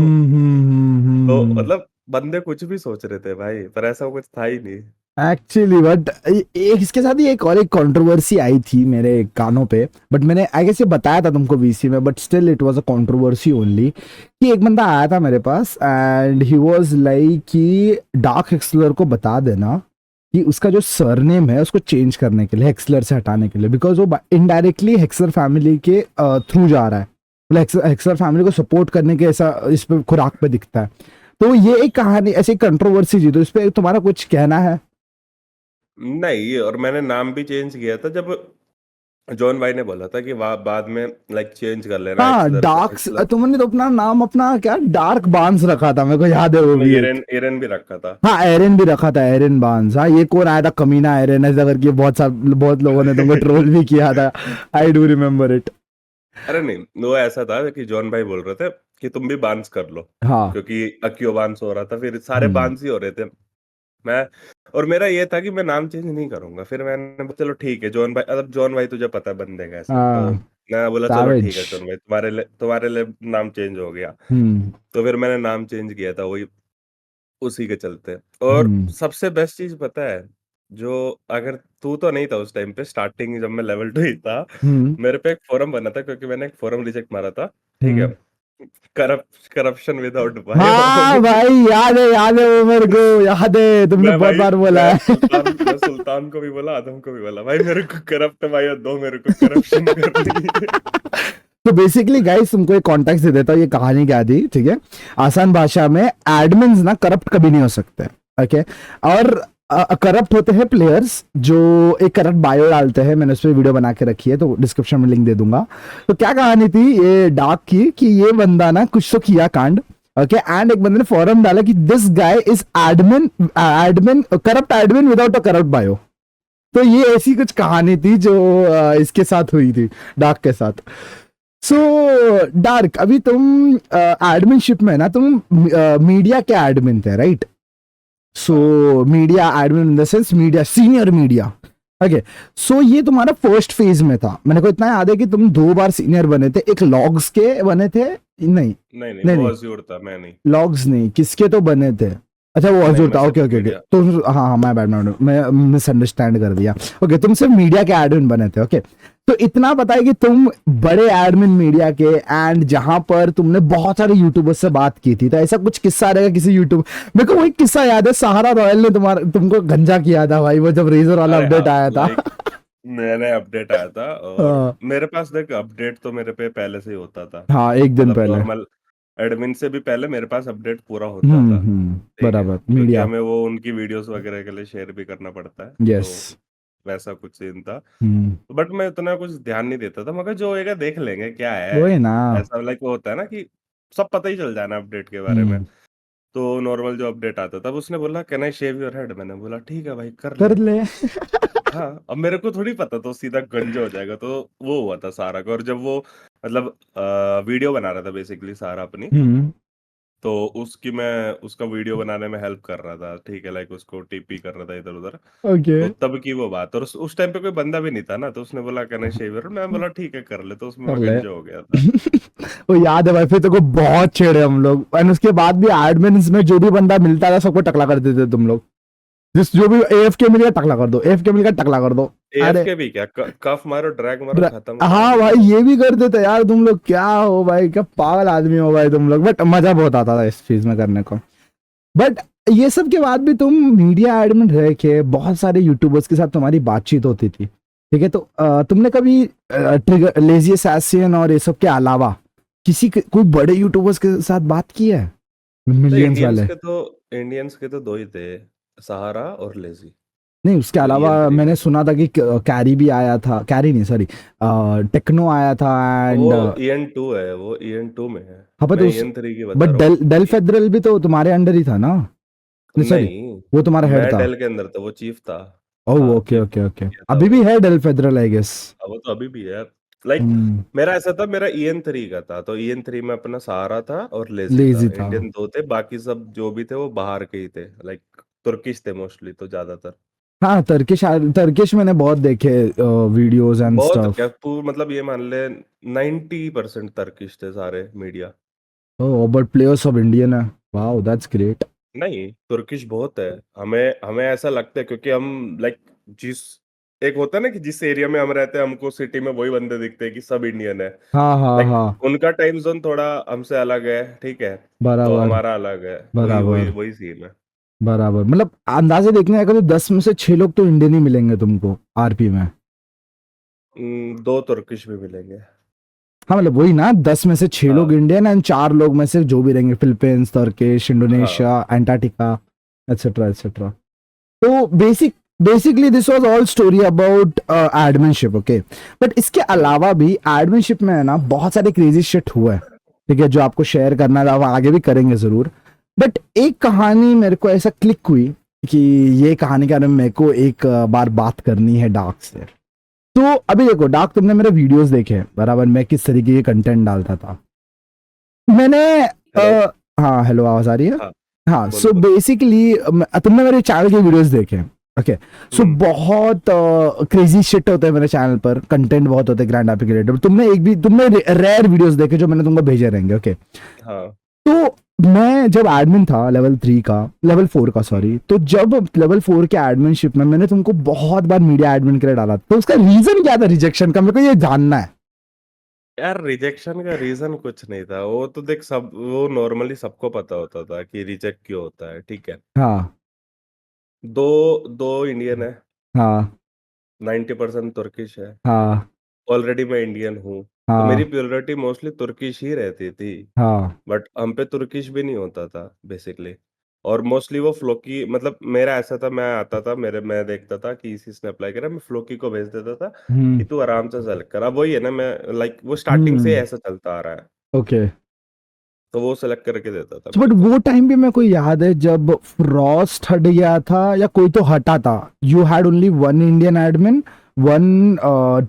हम्म। मतलब बंदे कुछ भी सोच रहे थे भाई, पर ऐसा कुछ था ही नहीं। एक्चुअली बट एक इसके साथ ही एक और एक कंट्रोवर्सी आई थी मेरे कानों पे, बट मैंने आई गेस ये बताया था तुमको वीसी में, but still it was a controversy only, कि एक बंदा आया था मेरे पास एंड ही वाज लाइक कि डार्क हेक्सलर को बता देना कि उसका जो सरनेम है उसको चेंज करने के लिए, हेक्सलर से हटाने के लिए, बिकॉज वो इनडायरेक्टली हेक्सलर फैमिली के थ्रू जा रहा है, मतलब हेक्सलर फैमिली को सपोर्ट करने के ऐसा इस पे खुराक पे दिखता है। तो ये एक कहानी ऐसी कंट्रोवर्सी थी, तो इस पे तुम्हारा कुछ कहना है? नहीं, और मैंने नाम भी चेंज किया था जब जॉन भाई ने बोला था कि बाद में लाइक चेंज कर लेना हाँ, एक्सलर से, डार्क, एक्सलर। तुमने तो अपना नाम अपना क्या डार्क बांस रखा था, मेरे को याद है वो नहीं, भी एक। एरन एरन भी रखा था। हाँ, एरन भी रखा था, एरन बांस। हाँ, ये कौन आया था कमीना एरन ऐसा करके, बहुत लोगों ने तुमको ट्रोल भी किया था। I do remember it. अरे नहीं, वो ऐसा था कि जॉन भाई बोल रहे थे कि तुम भी बांस कर लो, हाँ। क्योंकि अक्यो बांस हो रहा था, फिर सारे हम्म। बांस ही हो रहे थे। मैं और मेरा ये था कि मैं नाम चेंज नहीं करूंगा, फिर मैंने बोला, चलो ठीक है जॉन भाई, अब जॉन भाई तुझे पता है बंदे कैसे हैं, तो हाँ। मैं बोला चलो ठीक सैवेज। है जॉन भाई, तुम्हारे लिए नाम चेंज हो गया। हम्म। तो फिर मैंने नाम चेंज किया था, वही उसी के चलते। और हम्म। सबसे बेस्ट चीज़ पता है, जो अगर तू तो नहीं था उस टाइम पे, स्टार्टिंग जब मैं लेवल 2 ही था, हम्म। मेरे पे एक फोरम बना था, क्योंकि मैंने एक फोरम रिजेक्ट मारा था, ठीक है? हम्म। करप्शन विदाउट हाँ बायो। भाई, याद है वो, मेरे को याद है, तुमने बहुत बार बोला है। मैं सुल्तान को भी बोला, आदम को भी बोला, भाई मेरे को करप्ट बायो दो, मेरे को करप्शन करनी है। तो बेसिकली गाइस, तुमको एक कॉन्टेक्स्ट दे देता हूँ, ये कहानी क्या थी, ठीक है? आसान भाषा में, एडमिन्स ना करप्ट कभी नहीं हो सकते, ओके? और करप्ट होते हैं प्लेयर्स जो एक करप्ट बायो डालते हैं, मैंने उस पर वीडियो बना के रखी है, तो डिस्क्रिप्शन में लिंक दे दूंगा। तो क्या कहानी थी ये डार्क की, कि ये बंदा ना कुछ तो किया कांड, ओके? एंड एक बंदे ने फॉरम डाला कि this guy is admin corrupt admin without a corrupt bio. तो ये ऐसी कुछ कहानी थी जो इसके साथ हुई थी, डार्क के साथ। सो डार्क, अभी तुम एडमिनशिप में ना, तुम मीडिया के एडमिन थे, राइट? सो हाँ, media admin in the sense media, senior media, okay? So ये तुम्हारा फर्स्ट फेज में था, मैंने को इतना याद है कि तुम 2 बार सीनियर बने थे, एक लॉग्स के बने थे, नहीं, नहीं नहीं, नहीं वो नहीं, अज्योर था, मैं नहीं। लॉग्स नहीं, किसके तो बने थे? अच्छा, वो नहीं, हजूर मैं था, ओके सिर्फ ओके ओके। मीडिया। तो हाँ हाँ, मैं मिसअंडरस्टैंड कर दिया। ओके, तुम सिर्फ मीडिया के एडमिन बने थे, ओके? तो इतना पता है कि तुम बड़े एडमिन मीडिया के, एंड जहां पर तुमने बहुत सारे यूट्यूबर्स से बात की थी, तो ऐसा कुछ किस्सा रहेगा किसी यूट्यूब? मेरे को वही किस्सा याद है, सहारा रॉयल ने तुमको गंजा किया था भाई, वो जब रेजर वाला अरे हाँ, अपडेट आया था। लाइक नया-नया अपडेट आया था, और हाँ। मेरे पास देख अपडेट तो मेरे पे पहले से ही होता था। हाँ, एक दिन मतलब पहले। नॉर्मल एडमिन से भी पहले मेरे पास अपडेट पूरा होता था, ठीक है? बराबर, क्योंकि मीडिया। हमें वो उनकी वीडियोज़ वगैरह के लिए शेयर भी करना पड़ता है, यस। तो वैसा कुछ सीन था। हम्म। बट मैं उतना कुछ ध्यान नहीं देता था, मगर जो होएगा देख लेंगे क्या है। वही ना। ऐसा लाइक वो होता है ना कि सब पता ही चल जाए ना अपडेट के बारे में। हम्म। तो नॉर्मल जो अपडेट आता था, अब उसने बोला can I shave your head? मैंने बोला ठीक है भाई कर कर ले। ले। हाँ, अब मेरे को थोड़ी पता था सीधा गंजा हो जाएगा, तो वो हुआ था सारा का। और जब वो मतलब वीडियो बना रहा था बेसिकली सारा अपनी, हम्म। तो उसकी मैं उसका वीडियो बनाने में हेल्प कर रहा था, ठीक है, लाइक उसको टीपी कर रहा था इधर-उधर। ओके। तो तब की वो बात, और उस टाइम पे कोई बंदा भी नहीं था ना, तो उसने बोला कैन आई शेव योर? मैं बोला ठीक है कर ले, तो उसमें कर मैं ले। गंजा हो गया था। वो याद है भाई, फिर तो को बहुत छेड़े हम लोग, एंड उसके बाद भी एडमिन्स में जो भी बंदा मिलता था सबको टकला कर देते थे तुम लोग। जिस जो भी एएफके मिल गया टकला कर दो, एएफके मिल गया टकला कर दो। अरे एएफके भी क्या, कफ मारो, ड्रैग मारो, खत्म हाँ कहानी भाई, खत्म। ये भी करते थे यार तुम लोग, क्या हो भाई, क्या पागल आदमी हो भाई तुम लोग, बट मजा बहुत आता था इस चीज में करने को। बट ये सब के बाद भी तुम मीडिया एडमिन रह के बहुत सारे यूट्यूबर्स के साथ तुम्हारी बातचीत होती थी, ठीक है, तो तुमने कभी ट्रिगर लेजी असैसिन और ये सब के अलावा कोई बड़े यूट्यूबर्स के साथ बात की है, तो मिलियंस वाले? इंडियंस के तो दो ही थे, सहारा और लेजी, नहीं, उसके जो अलावा ईएन थ्री मैंने के थे। सुना था कि कैरी भी आया था, कैरी नहीं सॉरी, टेक्नो आया था वो एंड ईएन टू है, वो ईएन टू में है। हाँ, मैं पर ईएन थ्री की बट बता रहा हूँ। डेल फेडरल भी तो तुम्हारे अंडर ही था ना? नहीं सॉरी, नहीं, वो तुम्हारा हेड मैं था। डेल के अंदर था, वो चीफ था। ओह हाँ, ओके चीफ ओके ओके, किया था अभी वो। भी है डेल फेडरल आई गेस। वो तो अभी भी है। लाइक हम्म। मेरा ऐसा था, मेरा ईएन थ्री का था, तो ईएन थ्री में अपना सहारा था और लेजी था, लेजी था। इंडियन दो थे, बाकी सब जो भी थे वो बाहर के ही थे, लाइक तुर्किश थे मोस्टली तो ज्यादातर। हाँ, टर्किश, टर्किश मैंने बहुत देखे वीडियोस एंड बहुत क्या, स्टफ। मतलब ये मान ले 90% तर्किश थे सारे media. Oh, but players of Indian है। Wow, that's great. नहीं, तुर्किश बहुत है। हमें हमें ऐसा लगता है क्योंकि हम लाइक जिस एक होता है ना कि जिस एरिया में हम रहते हैं, हमको सिटी में वही बंदे दिखते हैं कि सब इंडियन है। हाँ हाँ लाइक हाँ। उनका टाइम जोन थोड़ा हमसे अलग है, ठीक है, तो बराबर। हमारा अलग है, वही वही बराबर। वही सीन है। बराबर, मतलब अंदाजे देखने आएगा तो 10 में से 6 लोग तो इंडियन ही मिलेंगे तुमको आरपी में। दो तुर्किश भी मिलेंगे। हाँ, मतलब वही ना, 10 में से 6 लोग हाँ इंडियन एंड 4 लोग में से जो भी रहेंगे, फिलीपींस, टर्किश, हाँ। Indonesia, Antarctica, etcetera etcetera. तो basically this was all story about adminship, okay. But इसके अलावा भी एडमिनशिप में है ना बहुत सारे क्रेजी शिट हुआ है, ठीक है, जो आपको शेयर करना था, वो आगे भी करेंगे जरूर। बट एक कहानी मेरे को ऐसा क्लिक हुई कि ये कहानी के बारे में मेरे को एक बार बात करनी है डार्क से। तो अभी देखो डार्क, तुमने मेरे वीडियोस देखे हैं बराबर, मैं किस तरीके के कंटेंट डालता था। मैंने हेलो। हाँ, हेलो, आवाज आ रही है? हाँ, हाँ, बोलो सो बोलो। बेसिकली तुमने मेरे चैनल के वीडियोस देखे, ओके। सो हम्म। बहुत क्रेजी शिट होते हैं मेरे चैनल पर, कंटेंट बहुत होते हैं ग्रैंड एपिक रिलेटेड। तुमने रेयर वीडियोस देखे जो मैंने तुमको भेजे रहेंगे, ओके। हाँ। तो मैं जब एडमिन था लेवल 4 का हम्म। सॉरी, तो जब लेवल 4 के एडमिनशिप में मैंने तुमको बहुत बार मीडिया एडमिन के लिए डाला, तो उसका रीजन क्या था रिजेक्शन का, मेरे को ये जानना है। यार रिजेक्शन का रीजन कुछ नहीं था, वो तो देख सब वो नॉर्मली सबको पता होता था कि रिजेक्ट क्यों होता है, ठीक है। हाँ दो दो इंडियन है, हाँ 90% तुर्किश है। हाँ ऑलरेडी मैं इंडियन हूँ, तो मेरी हाँ प्योरिटी मोस्टली तुर्किश ही रहती थी। हाँ। बट हम पे तुर्किश भी नहीं होता था बेसिकली। और मोस्टली वो फ्लोकी, मतलब मेरा ऐसा था, मैं आता था, मैं देखता था कि इसी ने अप्लाई करा, मैं फ्लोकी को भेज देता था हम्म कि तू आराम से सेलेक्ट कर। अब वही है ना, मैं लाइक वो स्टार्टिंग से ही हम्म। ऐसा चलता आ रहा है, ओके। तो वो सेलेक्ट करके देता था बट मेरे को। वो टाइम भी मेरे को याद है जब फ्रॉस्ट हट गया था या कोई तो हटा था, you had only one Indian admin, one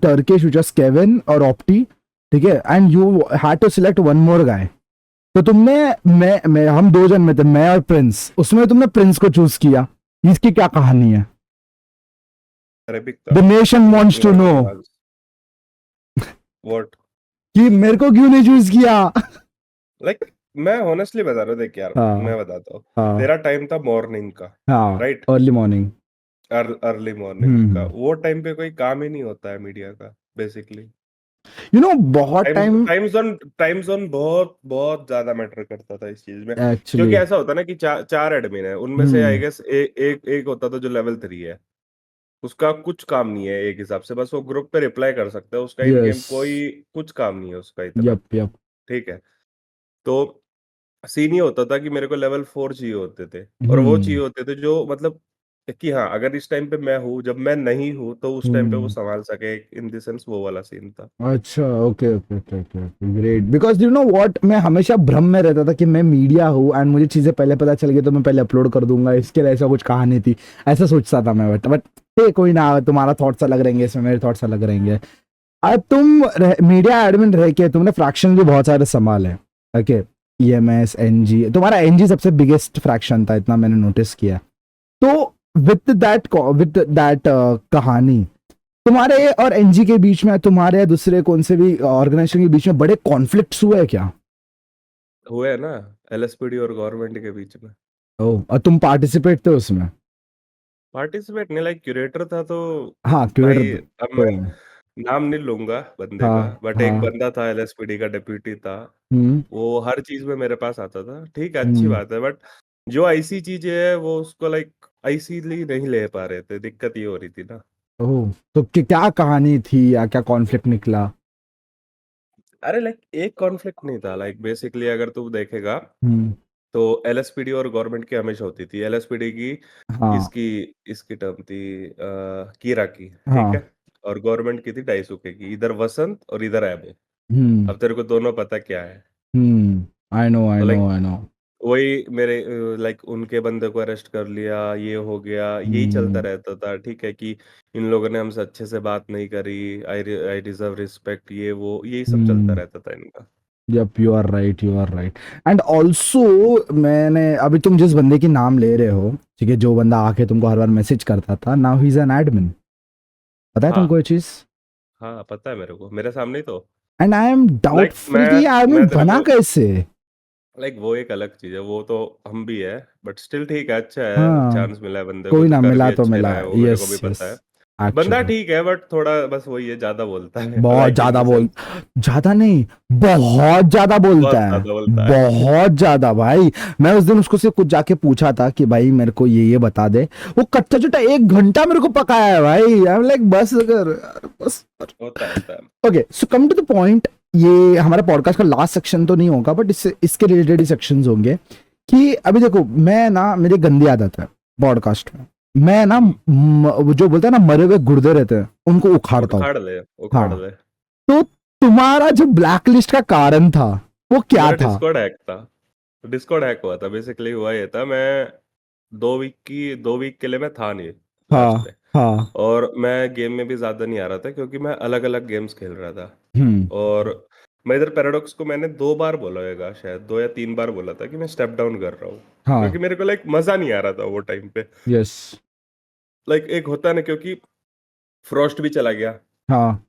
Turkish which was Kevin और ऑप्टी, ठीक है, and you had to select one more guy. तो तुमने, मैं हम 2 जन में थे, मैं और प्रिंस, उसमें तुमने प्रिंस को चूज किया। इसकी क्या कहानी है? अरेबिक द था। Nation wants to know what? कि मेरे को क्यों नहीं चूज किया। लाइक मैं ऑनेस्टली बता रहा हूँ, देख यार मैं हाँ बताता हूँ। हाँ तेरा टाइम था मॉर्निंग का, हाँ, right, early morning. Early morning का। वो टाइम पे कोई काम ही नहीं होता है मीडिया का बेसिकली। यू नो बहुत टाइम टाइम टाइम जोन बहुत बहुत ज्यादा मैटर करता था इस चीज में, एक्चुअली। क्योंकि ऐसा होता ना कि चार एडमिन है, उनमें से आई हम्म। गेस एक एक होता था जो लेवल 3 है। उसका कुछ काम नहीं है एक हिसाब से, बस वो ग्रुप पे रिप्लाई कर सकता है, उसका इन यस। गेम कोई कुछ काम नहीं है उसका इतना, यप यप। ठीक है। तो सीन ये होता था कि मेरे को लेवल 4 चाहिए होते थे, और वो चाहिए हम्म होते थे जो मतलब कि हाँ, अगर इस टाइम पे मैं हूँ, जब मैं नहीं हूँ, तो उस टाइम पे वो हम्म। संभाल सके, इन द सेंस वो वाला सीन था। अच्छा, okay okay okay okay, great. Because you know what, मैं हमेशा भ्रम में रहता था कि मैं मीडिया हूँ एंड मुझे चीजें पहले पता चल गई तो मैं पहले अपलोड कर दूंगा, इसके लिए ऐसा कुछ कहानी थी, ऐसा सोचता था मैं। बट कोई ना, तुम्हारा थॉट्स अलग रहेंगे इसमें, मेरे थॉट्स अलग रहेंगे। अब तुम मीडिया एडमिन रह के तुमने फ्रैक्शन भी बहुत सारे संभाले, ओके, ईएमएस, एनजी, तुम्हारा एनजी सबसे बिगेस्ट फ्रैक्शन था, इतना मैंने नोटिस किया। तो विद दैट कहानी, तुम्हारे और एनजी के बीच में, तुम्हारे या दूसरे कौन से भी ऑर्गेनाइजेशन के बीच में बड़े कॉन्फ्लिक्ट्स हुए क्या? हुए है ना, एलएसपीडी और गवर्नमेंट के बीच में। ओह, और तुम पार्टिसिपेट थे उसमें? पार्टिसिपेट नहीं, लाइक क्यूरेटर था तो हाँ, क्यूरेटर भाई, अब तो। मैं नाम नहीं लूँगा बंदे हाँ का, बट एक हाँ। बंदा था एलएसपीडी का डेप्यूटी था, हम्म वो हर चीज़ में मेरे पास आता था। ठीक है, अच्छी हम्म। बात है, बट जो ऐसी चीज़ें हैं वो उसको लाइक इज़िली नहीं ले पा रहे थे, दिक्कत ये हो रही थी ना। ओह, तो क्या कहानी थी या क्या कॉन्फ्लिक्ट निकला? अरे लाइक एक कॉन्फ्लिक्ट नहीं था, लाइक बेसिकली अगर तू देखेगा, हम्म। तो एलएसपीडी और गवर्नमेंट की हमेशा होती थी। एलएसपीडी की हाँ इसकी इसकी टर्म थी कीरा की, ठीक हाँ। है? और गवर्नमेंट की थी डाइसुके की, इधर वसंत और इधर एबे। हम्म अब तेरे को दोनों पता क्या है? आई नो आई तो नो लाइक आई नो। वही मेरे लाइक उनके बंदे को अरेस्ट कर लिया, ये हो गया, यही चलता हम्म रहता था, ठीक है? कि इन लोगों ने हमसे अच्छे से बात नहीं करी, आई डिजर्व रिस्पेक्ट, ये वो, यही सब चलता हम्म। रहता था इनका। Yup, you are right, you are right. And also, मैंने अभी, तुम जिस बंदे की नाम ले रहे हो, ठीक है, जो बंदा आके तुमको हर बार मैसेज करता था, now he is an admin. पता है तुमको हाँ, ये चीज? हाँ, पता है मेरे को, मेरे सामने ही तो। And I am like doubtful कि ये मैं एडमिन तेरे बना को, कैसे। लाइक वो एक अलग चीज़ है, वो तो हम भी है, बट स्टिल ठीक है, अच्छा है, हाँ, चांस मिला है बंदे को कोई तो ना, कर मिला भी तो अच्छे मिला। रहा है, वो मेरे को यस भी यस, पता है। बंदा एक्चुअली ठीक है, बट थोड़ा बस वही है, ज़्यादा बोलता है बहुत लाइक इन ज्यादा द बोल, सेंस ज्यादा नहीं, बहुत ज्यादा बोलता बहुत है, ज़्यादा बोलता है। बहुत ज्यादा भाई। मैं उस दिन उसको से कुछ जाके पूछा था कि भाई मेरे को ये बता दे, वो कच्चा चुट्टा 1 घंटा मेरे को पकाया है भाई। आई एम लाइक, बस अगर, बस। होता है। Okay, so come to the point. ये हमारा पॉडकास्ट का लास्ट सेक्शन तो नहीं होगा, बट इससे इसके रिलेटेड ही सेक्शंस होंगे। कि अभी देखो, मैं ना, मेरी गंदी आदत है पॉडकास्ट में, मैं ना हुँ, वो जो बोलते हैं ना, मरे हुए गुर्दे रहते हैं, उनको उखाड़ता हूँ। उखाड़ हाँ, ले। तो तुम्हारा जो ब्लैक लिस्ट का कारण था, वो क्या मेरा था? डिस्कॉर्ड हैक हुआ था, बेसिकली हुआ ये था, मैं 2 वीक के लिए मैं था नहीं लास्ट हाँ में, हाँ। और मैं गेम में भी ज़्यादा नहीं आ रहा था क्योंकि मैं अलग-अलग गेम्स खेल रहा था। हम्म। और मैं इधर पैराडॉक्स को मैंने 2 बार बोला होगा, शायद 2 या 3 बार बोला था कि मैं स्टेप डाउन कर रहा हूँ। क्योंकि हाँ। मेरे को लाइक मज़ा नहीं आ रहा था वो टाइम पे। यस। लाइक एक होता है ना, क्योंकि फ्रॉस्ट भी चला गया, हाँ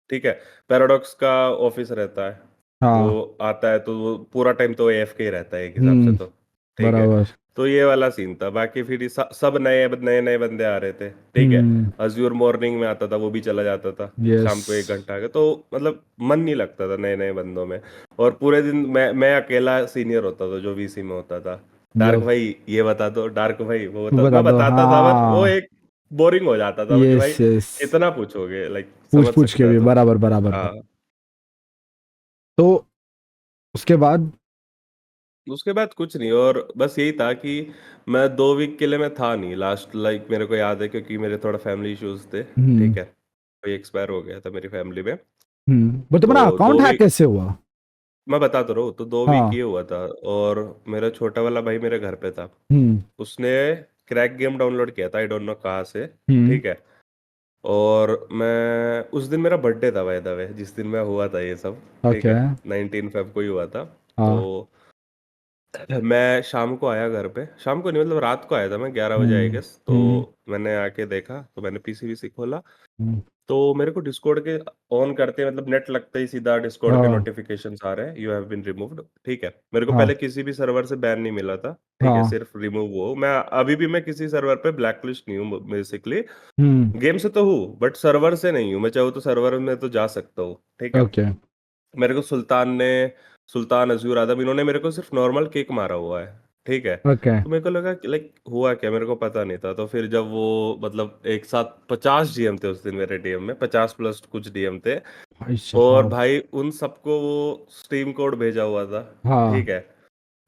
ठीक है? पैराडॉक्स का ऑफ़िस रहता है, हाँ। वो आता है तो वो पूरा टाइम तो एएफके ही रहता है एक हिसाब से हम्म। तो, ठीक है? बराबर। तो ये वाला सीन था, बाकी फिर ये सब नए-नए बंदे आ रहे थे, ठीक है? हम्म। अज़्योर मॉर्निंग में आता था, वो भी चला जाता था, यस। शाम को 1 घंटा का, तो मतलब मन नहीं लगता था नए-नए बंदों में। और पूरे दिन मैं अकेला सीनियर होता था जो वीसी में होता था। Dark yup. भाई ये बता दो, डार्क भाई वो तू बता, बता मैं दो, बताता था, बट वो हाँ। एक बोरिंग हो जाता था कि यस भाई यस। कितना पूछोगे, लाइक पूछ समझ पूछ के सकता है भी, तू? बराबर बराबर हाँ। तो उसके बाद? उसके बाद कुछ नहीं, और बस यही था कि मैं 2 वीक के लिए मैं था नहीं लास्ट, लाइक मेरे को याद है क्योंकि मेरे थोड़ा फैमिली इश्यूज़ थे, हम्म ठीक है? कोई एक्सपायर हो गया था मेरी फैमिली में, बट तो तुम्हारा 2 अकाउंट हैक वीक, कैसे हुआ? मैं बता तो रहा हूँ, तो 2 वीक हाँ। ये हुआ था, और मेरा छोटा वाला भाई मेरे घर पे था। हम्म उसने क्रैक गेम डाउनलोड किया था, आई डोंट नो कहाँ से, हम्म। ठीक है? और मैं उस दिन मेरा बर्थडे था बाय द वे, जिस दिन मैं हुआ था ये सब, ठीक ओके। है? 19 फ़ेब को ही हुआ था। तो हाँ। मैं शाम को आया घर पे, शाम को नहीं मतलब रात को आया था मैं, 11 बजे आई हम्म गेस। तो हम्म मैंने आके देखा, तो मैंने पीसी-वीसी खोला, हम्म। तो मेरे को डिस्कॉर्ड के ऑन करते मतलब नेट लगते ही सीधा डिस्कॉर्ड के हाँ नोटिफ़िकेशंस आ रहे हैं, यू हैव बीन रिमूव्ड, ठीक है। मेरे को हाँ पहले किसी भी सर्वर से बैन नहीं मिला था, ठीक है, हाँ। सिर्फ रिमूव हुआ हूँ। मैं अभी भी मैं किसी सर्वर पे ब्लैक लिस्ट नहीं हूँ बेसिकली, हम्म। गेम से तो हूँ, बट सर्वर से नहीं हूँ। मैं चाहूँ तो सर्वर में तो जा सकता हूँ, ठीक है। ओके मेरे को सुल्तान, अज़ूर आदम, इन्होंने मेरे को सिर्फ़ नॉर्मल किक मारा हुआ है, ठीक है। ओके। तो मेरे को लगा कि लाइक हुआ क्या, मेरे को पता नहीं था। तो फिर जब वो मतलब एक साथ 50 डीएम थे उस दिन मेरे डीएम में, 50 प्लस कुछ डीएम थे, भाई और साहब। भाई उन सबको वो स्टीम कोड भेजा हुआ था, हाँ ठीक है।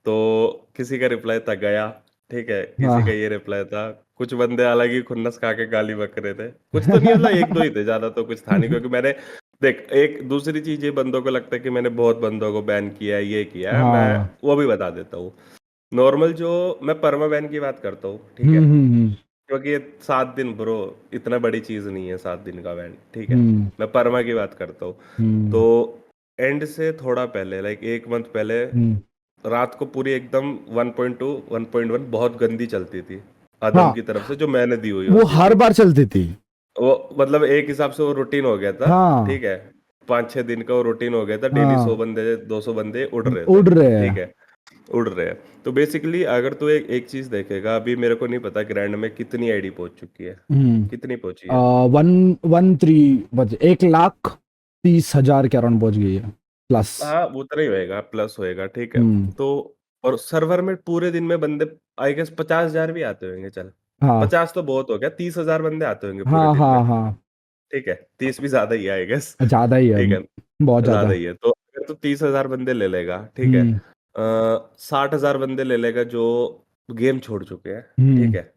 तो किसी का रिप्लाई था गया, ठीक है, किसी का हाँ। ये रिप्लाई था, कुछ बंदे अलग ही खुन्नस खा के गाली बक रहे थे। कुछ तो नहीं, मतलब 1-2 ही थे, ज़्यादा तो कुछ था नहीं, क्योंकि मैंने देख, एक दूसरी चीज़ ये बंदों को लगता है कि मैंने बहुत बंदों को बैन किया है, ये किया है, मैं हाँ। वो भी बता देता हूँ। नॉर्मल जो मैं परमा बैन की बात करता हूँ, ठीक है? हम्म। क्योंकि ये 7 दिन ब्रो इतना बड़ी चीज़ नहीं है 7 दिन का बैन, ठीक है? हम्म। मैं परमा की बात करता हूँ। तो हम्म। एंड से थोड़ा पहले, लाइक 1 मंथ पहले, हम्म। रात को पूरी एकदम 1.2 1.1 बहुत गंदी चलती थी अदम हाँ, की तरफ से, जो मैंने दी हुई वो होती हर थी। बार चलती थी। वो मतलब एक हिसाब से वो रूटीन हो गया था, हाँ। ठीक है? 5-6 दिन का वो रूटीन हो गया था, डेली 100 हाँ, बंदे 200 बंदे उड़ रहे थे, उड़ रहे ठीक हैं। है? उड़ रहे हैं। तो बेसिकली अगर तू एक चीज देखेगा, अभी मेरे को नहीं पता ग्रैंड में कितनी आईडी पहुंच चुकी है, हम्म। कितनी पहुंची है। 113 बजे 1,30,000 के अराउंड पहुंच गई है प्लस। हाँ वो उतना ही होएगा, प्लस होएगा, ठीक है? हम्म। तो और सर्वर में पूरे दिन में बंदे आई गेस 50,000 भी आते होंगे, चल हाँ 50 तो बहुत हो गया, 30,000 बंदे आते होंगे पूरे हाँ दिन में, हाँ हाँ। ठीक है? 30 भी ज्यादा ही है आई गेस, ज्यादा ही है, ठीक है? बहुत ज्यादा। ज्यादा ही है। तो अगर तू 30,000 बंदे ले लेगा, ठीक है? हम्म। 60,000 बंदे ले लेगा जो गेम छोड़ चुके हैं, ठीक हम्म। है?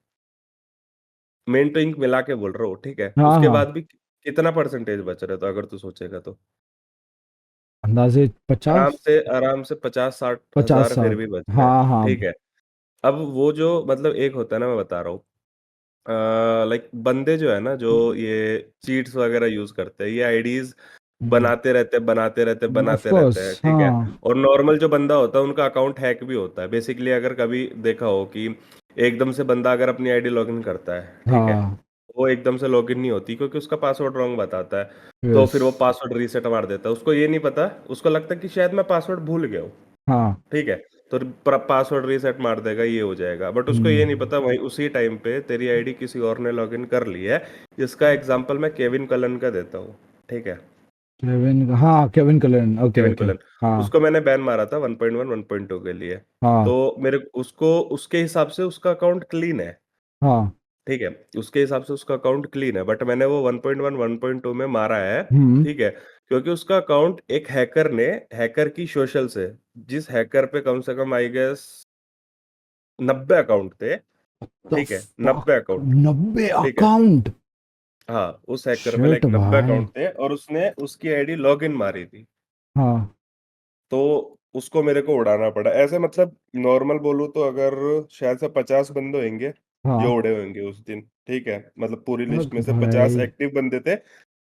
मेन टू इंक मिला के बोल रहा हूँ, ठीक है? हाँ उसके हाँ। बाद भी कितना परसेंटेज बच रहा है, तो अगर तू सोचेगा तो अंदाजे 50। आराम से 50-60 50 हजार फिर 60। भी बच रहे हैं, हाँ हाँ। ठीक है? अब वो जो मतलब एक होता है ना, मैं बता रहा हूँ, लाइक बंदे जो है ना, जो ये चीट्स वगैरह यूज करते हैं, ये आईडीज ऑफ बनाते रहते हैं, कोर्स। ठीक है? हाँ। और नॉर्मल जो बंदा होता है उनका अकाउंट हैक भी होता है बेसिकली। अगर कभी देखा हो कि एकदम से बंदा अगर अपनी आईडी लॉगिन करता है, ठीक है? हाँ। वो एकदम से लॉगिन नहीं होती, क्योंकि उसका पासवर्ड रॉन्ग बताता है। तो यस। फिर वो पासवर्ड रीसेट मार देता है, उसको ये नहीं पता, उसको लगता है कि शायद मैं पासवर्ड भूल गया हूँ, हाँ। ठीक है? तो पासवर्ड रीसेट मार देगा, ये हो जाएगा, बट उसको ये नहीं हम्म। पता वहीं उसी टाइम पे तेरी आईडी किसी और ने लॉगिन कर ली है। इसका एग्जांपल मैं केविन कलन का देता हूँ, ठीक है? केविन, हाँ Kevin kiln, okay Kevin okay. Kiln, हाँ उसको मैंने बैन मारा था 1.1 1.2 के लिए। हाँ तो मेरे उसको उसके हिसाब से उसका अकाउंट क्लीन है, हाँ। ठीक है? उसके हिसाब से उसका अकाउंट क्लीन है, बट मैंने वो 1.1 1.2 में मारा है, हम्म। ठीक है? क्योंकि उसका अकाउंट एक हैकर ने, हैकर की सोशल से, जिस हैकर पे कम से कम आई गेस 90 अकाउंट थे, द ठीक है? 90 फक, अकाउंट, 90 ठीक है? अकाउंट। हाँ, उस हैकर पे शिट लाइक 90 भाई। अकाउंट थे और उसने उसकी आईडी लॉगिन मारी थी। हाँ तो उसको मेरे को उड़ाना पड़ा। ऐसे मतलब नॉर्मल बोलूँ तो अगर शायद से 50 बंदे होंगे जो हाँ। उड़े होंगे उस दिन, ठीक है? मतलब पूरी लिस्ट फक में से 50 भाई। एक्टिव बंदे थे।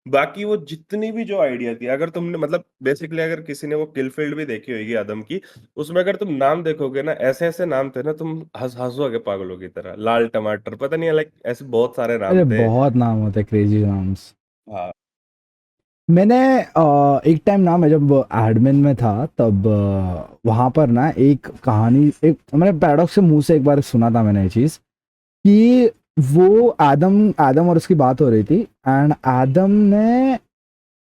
बाकी वो जितनी भी जो आइडिया थी, अगर तुमने मतलब बेसिकली अगर किसी ने वो किल फील्ड भी देखी होगी आदम की, उसमें अगर तुम नाम देखोगे ना, ऐसे-ऐसे नाम थे ना, तुम हँसोगे पागलों की तरह। लाल टमाटर, पता नहीं है, लाइक ऐसे बहुत सारे नाम अरे थे। बहुत नाम होते, क्रेजी नाम्स। हाँ, मैंने एक टाइम ना, मैं जब एडमिन में था तब वहां पर ना एक कहानी, एक मैंने पैराडॉक्स के मुंह से एक बार सुना था मैंने ये चीज, कि वो आदम आदम और उसकी बात हो रही थी, एंड आदम ने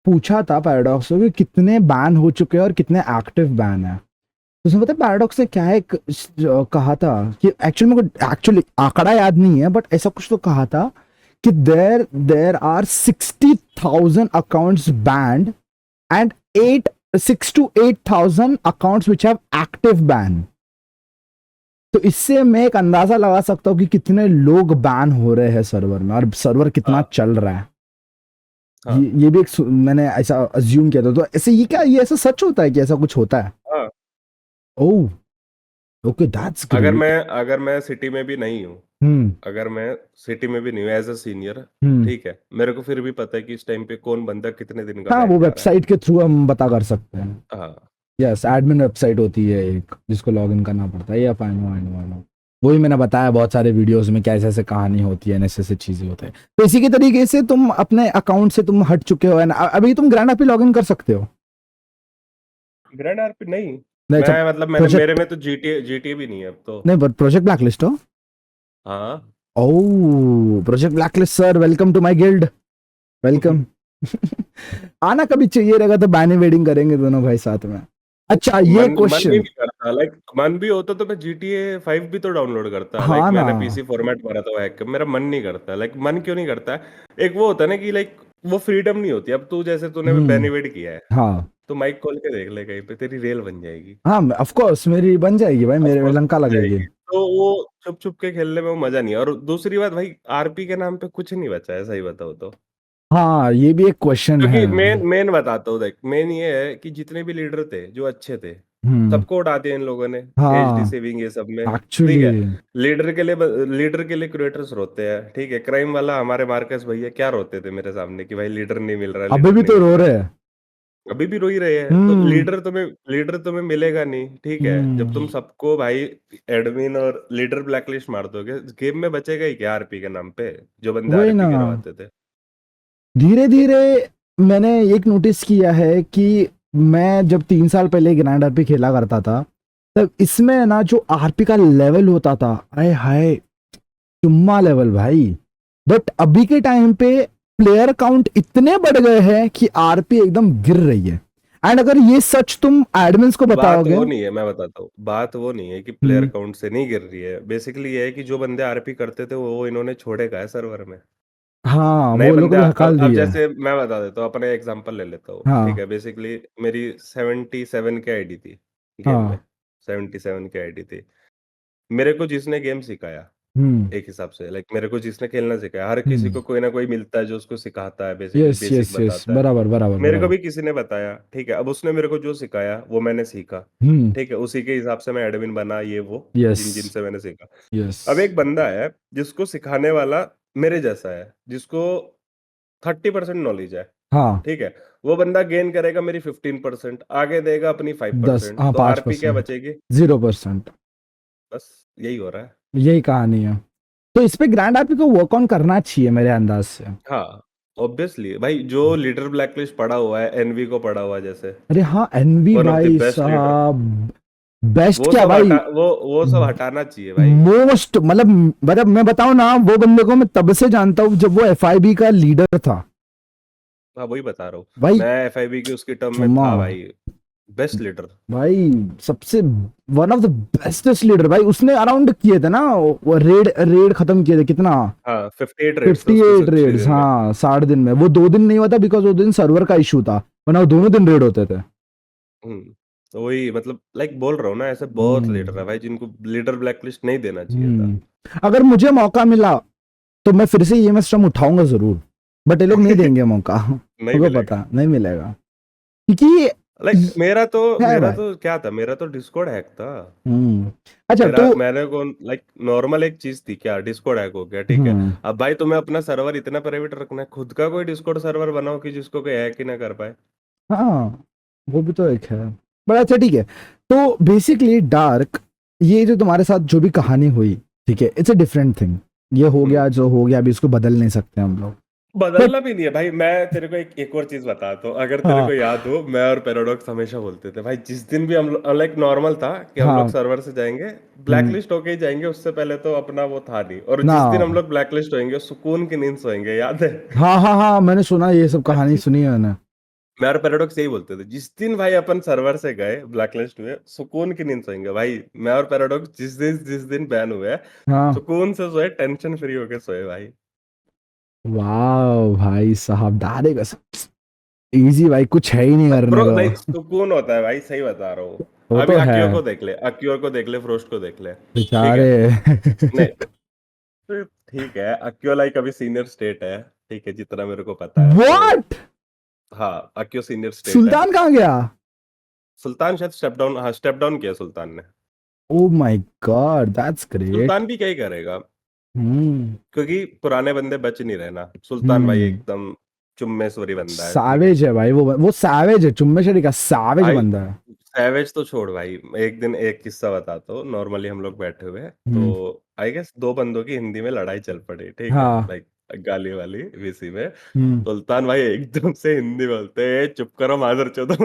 पूछा था पैराडॉक्स को कि कितने बैन हो चुके हैं और कितने एक्टिव बैन है। तो उसने पता पैराडॉक्स ने क्या एक कहा था, कि एक्चुअली मेरे को एक्चुअली आंकड़ा याद नहीं है, बट ऐसा कुछ तो कहा था कि there are 60,000 accounts banned and 6 to 8,000 accounts which have active ban. तो इससे मैं एक अंदाजा लगा सकता हूँ कि कितने लोग बैन हो रहे हैं सर्वर में, और सर्वर कितना हाँ, चल रहा है। हाँ, ये भी एक मैंने ऐसा अज्यूम किया था। तो ऐसे ये क्या, ये ऐसा सच होता है कि ऐसा कुछ होता है? हाँ। ओह, ओके, दैट्स अगर मैं ग्रेट। अगर मैं सिटी में भी नहीं हूँ, हम्म। अगर मैं सिटी में भी नहीं हूँ एज़ अ सीनियर, हम्म। ठीक है? मेरे को फिर भी पता है कि इस टाइम पे कौन बंदा कितने दिन का हाँ, वो बैन जा रहा है। वेबसाइट के थ्रू हम पता कर सकते हैं। हाँ, यस, एडमिन वेबसाइट होती है एक, जिसको लॉग इन करना पड़ता है। या I know I know I know. वही मैंने बताया बहुत सारे वीडियोस में, कैसे ऐसे कहानी होती है, ऐसे ऐसे चीजें होते हैं। तो इसी के तरीके से तुम अपने अकाउंट से तुम हट चुके हो, अभी तुम ग्रैंड पे लॉग इन कर सकते हो। ग्रैंड आरपी नहीं, नहीं सब। मैं मतलब मेरे प्रोजेक्ट, में तो जीटीए भी नहीं है अब तो। नहीं प्रोजेक्ट ब्लैकलिस्ट हो। हाँ। ओह, project blacklist sir, welcome to my guild, welcome. आना कभी चाहिए रहेगा तो बैनी वेडिंग करेंगे दोनों भाई साथ में। अच्छा, ये मन भी क्वेश्चन। नहीं करता, लाइक मन भी होता तो मैं जीटीए 5 भी तो डाउनलोड करता, लाइक हाँ ना। मैंने पीसी फॉर्मेट मारा था वो हैक, मेरा मन नहीं करता। लाइक मन क्यों नहीं करता है? एक वो होता है ना कि लाइक वो फ्रीडम नहीं होती। अब तू जैसे तूने हम्म। बेनिवेट किया है, हाँ तो माइक खोल के देख ले कहीं पे, तेरी रेल बन जाएगी। हाँ ऑफ कोर्स मेरी बन जाएगी भाई, ऑफ मेरे कोर्स लंका बन लगेगी। जाएगी। तो वो छुप-छुप के खेलने में वो मज़ा नहीं है, और दूसरी बात भाई, आरपी के नाम पे कुछ नहीं बचा है, सही बताऊँ तो। हाँ ये भी एक क्वेश्चन है। क्योंकि मेन मेन बताता हूँ देख, मेन ये है कि जितने भी लीडर थे जो अच्छे थे, हम्म। सबको उड़ा दिया इन लोगों ने, एचडी हाँ सेविंग ये सब में, ठीक एक्चुअली। है। लीडर के लिए क्रिएटर्स रोते हैं, ठीक है। क्राइम वाला हमारे मार्कस भैया क्या रोते थे मेरे सामने कि भाई लीडर नहीं मिल रहा, अभी लीडर भी नहीं तो मिल रो रहा है। रहे हैं। अभी भी रो ही रहे हैं, तो हम्म। लीडर तुम्हें मिलेगा नहीं, ठीक है। जब तुम हम्म। सबको भाई एडमिन और लीडर ब्लैकलिस्ट मार दोगे, गेम में बचेगा ही क्या आरपी के नाम पे, जो बंदे वही आरपी ना, करवाते थे। धीरे धीरे मैंने एक नोटिस किया है कि मैं जब 3 साल पहले ग्रैंड आरपी खेला करता था, तब इसमें ना जो आरपी का लेवल होता था, अरे हाय चुम्मा लेवल भाई। बट अभी के टाइम पे प्लेयर काउंट इतने बढ़ गए हैं कि आरपी एकदम गिर रही है। एंड अगर ये सच तुम एडमिन्स को बात बताओगे। वो नहीं है, मैं बताता हूँ, बात वो नहीं है कि प्लेयर हम्म। काउंट से नहीं गिर रही है। बेसिकली ये है कि जो बंदे आरपी करते थे वो इन्होंने छोड़े का है सर्वर में। हाँ नए वो लोग बंदे भी अब हकाल अब दिए। जैसे मैं बता देता हूँ, अपने एग्जांपल ले लेता हूँ, ठीक हाँ। है। बेसिकली मेरी 77 की आईडी थी गेम में, हाँ। 77 की आईडी थी। मेरे को जिसने गेम सिखाया, हम्म। एक हिसाब से लाइक मेरे को जिसने खेलना सिखाया, हर किसी हम्म। को कोई ना कोई मिलता है जो उसको सिखाता है, basically yes basic yes yes, बताता है। बराबर बराबर मेरे को बराबर। भी किसी ने बताया, ठीक है। अब उसने मेरे को जो सिखाया वो मैंने सीखा, हम्म। ठीक है। उसी के हिसाब से मैं एडमिन बना, ये वो यस जिन-जिन से मैंने सीखा। यस। अब एक बंदा है जिसको सिखाने वाला मेरे जैसा है, जिसको 30% नॉलेज है, हाँ ठीक है। वो बंदा गेन करेगा मेरी 15%, आगे देगा अपनी 10, 5%, हाँ तो पाँच आरपी क्या परसेंट बचेगी? 0%। बस यही हो रहा है। यही कहानी है। तो इस पे ग्रैंड आरपी को वर्क ऑन करना चाहिए मेरे अंदाज से। हाँ, ऑब्वियसली भाई, जो लीडर ब्लैकलिस्ट पड़ा हुआ है, एनवी को पड़ा हुआ है जैसे, अरे हाँ एनवी वन ऑफ द भाई बेस्ट लीडर, साहब, बेस्ट वो क्या सब भाई, हटा वो सब हटाना चाहिए भाई। मोस्ट मतलब मैं बताऊं ना, वो बंदे को मैं तब से जानता हूँ जब वो एफआईबी का लीडर था हाँ, वही बता रहा हूँ। भाई। मैं एफआईबी की उसकी टर्म में चुम्मा था भाई, बेस्ट लीडर। भाई, सबसे one of the bestest leader भाई। उसने अराउंड किए थे ना, वो रेड रेड खत्म किए थे कितना, हाँ, 58 रेड्स थे उसके 58 60 रेड्स, दिन में। हाँ 60 दिन में। वो 2 दिन नहीं हुआ था बिकॉज वो दिन सर्वर का इशू था, वरना वो दोनों दिन रेड होते थे। तो वही मतलब लाइक बोल रहा हूँ ना, ऐसे बहुत लीडर हम्म। है भाई जिनको लीडर ब्लैकलिस्ट नहीं देना चाहिए था। अगर मुझे मौका मिला तो मैं फिर से ये स्ट्रम उठाऊंगा जरूर, बट ये लोग नहीं देंगे मौका। नहीं तुमको मिलेगा। पता नहीं मिलेगा क्योंकि लाइक मेरा तो है मेरा भाई। तो क्या था, मेरा तो डिस्कॉर्ड हैक था। अच्छा मेरा तो मैंने कौन लाइक नॉर्मल एक चीज थी, क्या डिस्कॉर्ड हैक हो गया, ठीक है। हम्म। अब भाई तुम्हें अपना सर्वर इतना प्राइवेट रखना है, खुद का कोई डिस्कॉर्ड सर्वर बनाओ कि जिसको कोई हैक ही ना कर पाए। हाँ वो भी तो एक है, बट अच्छा ठीक है। तो बेसिकली डार्क, ये जो तुम्हारे साथ जो भी कहानी हुई, ठीक है, इट्स अ डिफरेंट थिंग। ये हो गया जो हो गया, अभी इसको बदल नहीं सकते हम लोग। बट बदलना भी नहीं है भाई। मैं तेरे को एक और चीज बताता हूँ, अगर तेरे हाँ। को याद हो, मैं और पैराडॉक्स हमेशा बोलते थे भाई, जिस दिन भी हम लोग लाइक नॉर्मल था कि हम लोग हाँ। सर्वर से जाएंगे, हम्म। ब्लैकलिस्ट होके ही जाएंगे, उससे पहले तो अपना वो था नहीं। और ना। जिस दिन हम लोग ब्लैकलिस्ट होंगे, सुकून की नींद सोएंगे, याद है? हाँ हाँ हाँ, मैंने सुना, ये सब कहानी सुनी है मैंने। मैं और पैराडॉक्स यही बोलते थे, जिस दिन भाई अपन सर्वर से गए, ब्लैकलिस्ट हुए, सुकून की नींद सोएंगे भाई। मैं और पैराडॉक्स जिस दिन बैन हुए, हाँ। सुकून से सोए, टेंशन फ्री होके सोए भाई। वाह भाई साहब, डायरेक्ट इजी भाई, कुछ है ही नहीं करने ब्रो को। लाइक सुकून होता है भाई, सही बता रहा हूँ। वो अभी तो है। अक्योर को देख ले, फ्रोस्ट को देख ले, ठीक है। बेचारे। नहीं, तो ठीक है, अक्यो लाइक अभी सीनियर स्टेट है, ठीक है, जितना मेरे को पता है तो। व्हाट, हाँ, अक्यो सीनियर स्टेट है। सुल्तान कहाँ गया? सुल्तान शायद स्टेप डाउन, हाँ स्टेप डाउन किया सुल्तान ने। Oh my god, that's great. Sultan भी क्या ही करेगा, हम्म। क्योंकि पुराने बंदे बच नहीं रहे ना। सुल्तान भाई हम्म। एकदम चुम्मेश्वरी बंदा है, ठीक है। सैवेज है भाई, वो सैवेज है, चुम्बेशरी का सैवेज भाई बंदा है। सैवेज तो छोड़ भाई, एक दिन एक किस्सा बताता हूँ। नॉर्मली हम लोग बैठे हुए, तो हम्म। आई गेस दो बंदों की हिंदी में लड़ाई चल पड़ी, ठीक है, हाँ। लाइक गाली वाली वीसी में। हम्म। सुल्तान भाई एकदम से हिंदी बोलते, "ए, चुप करो मादरचोदो।"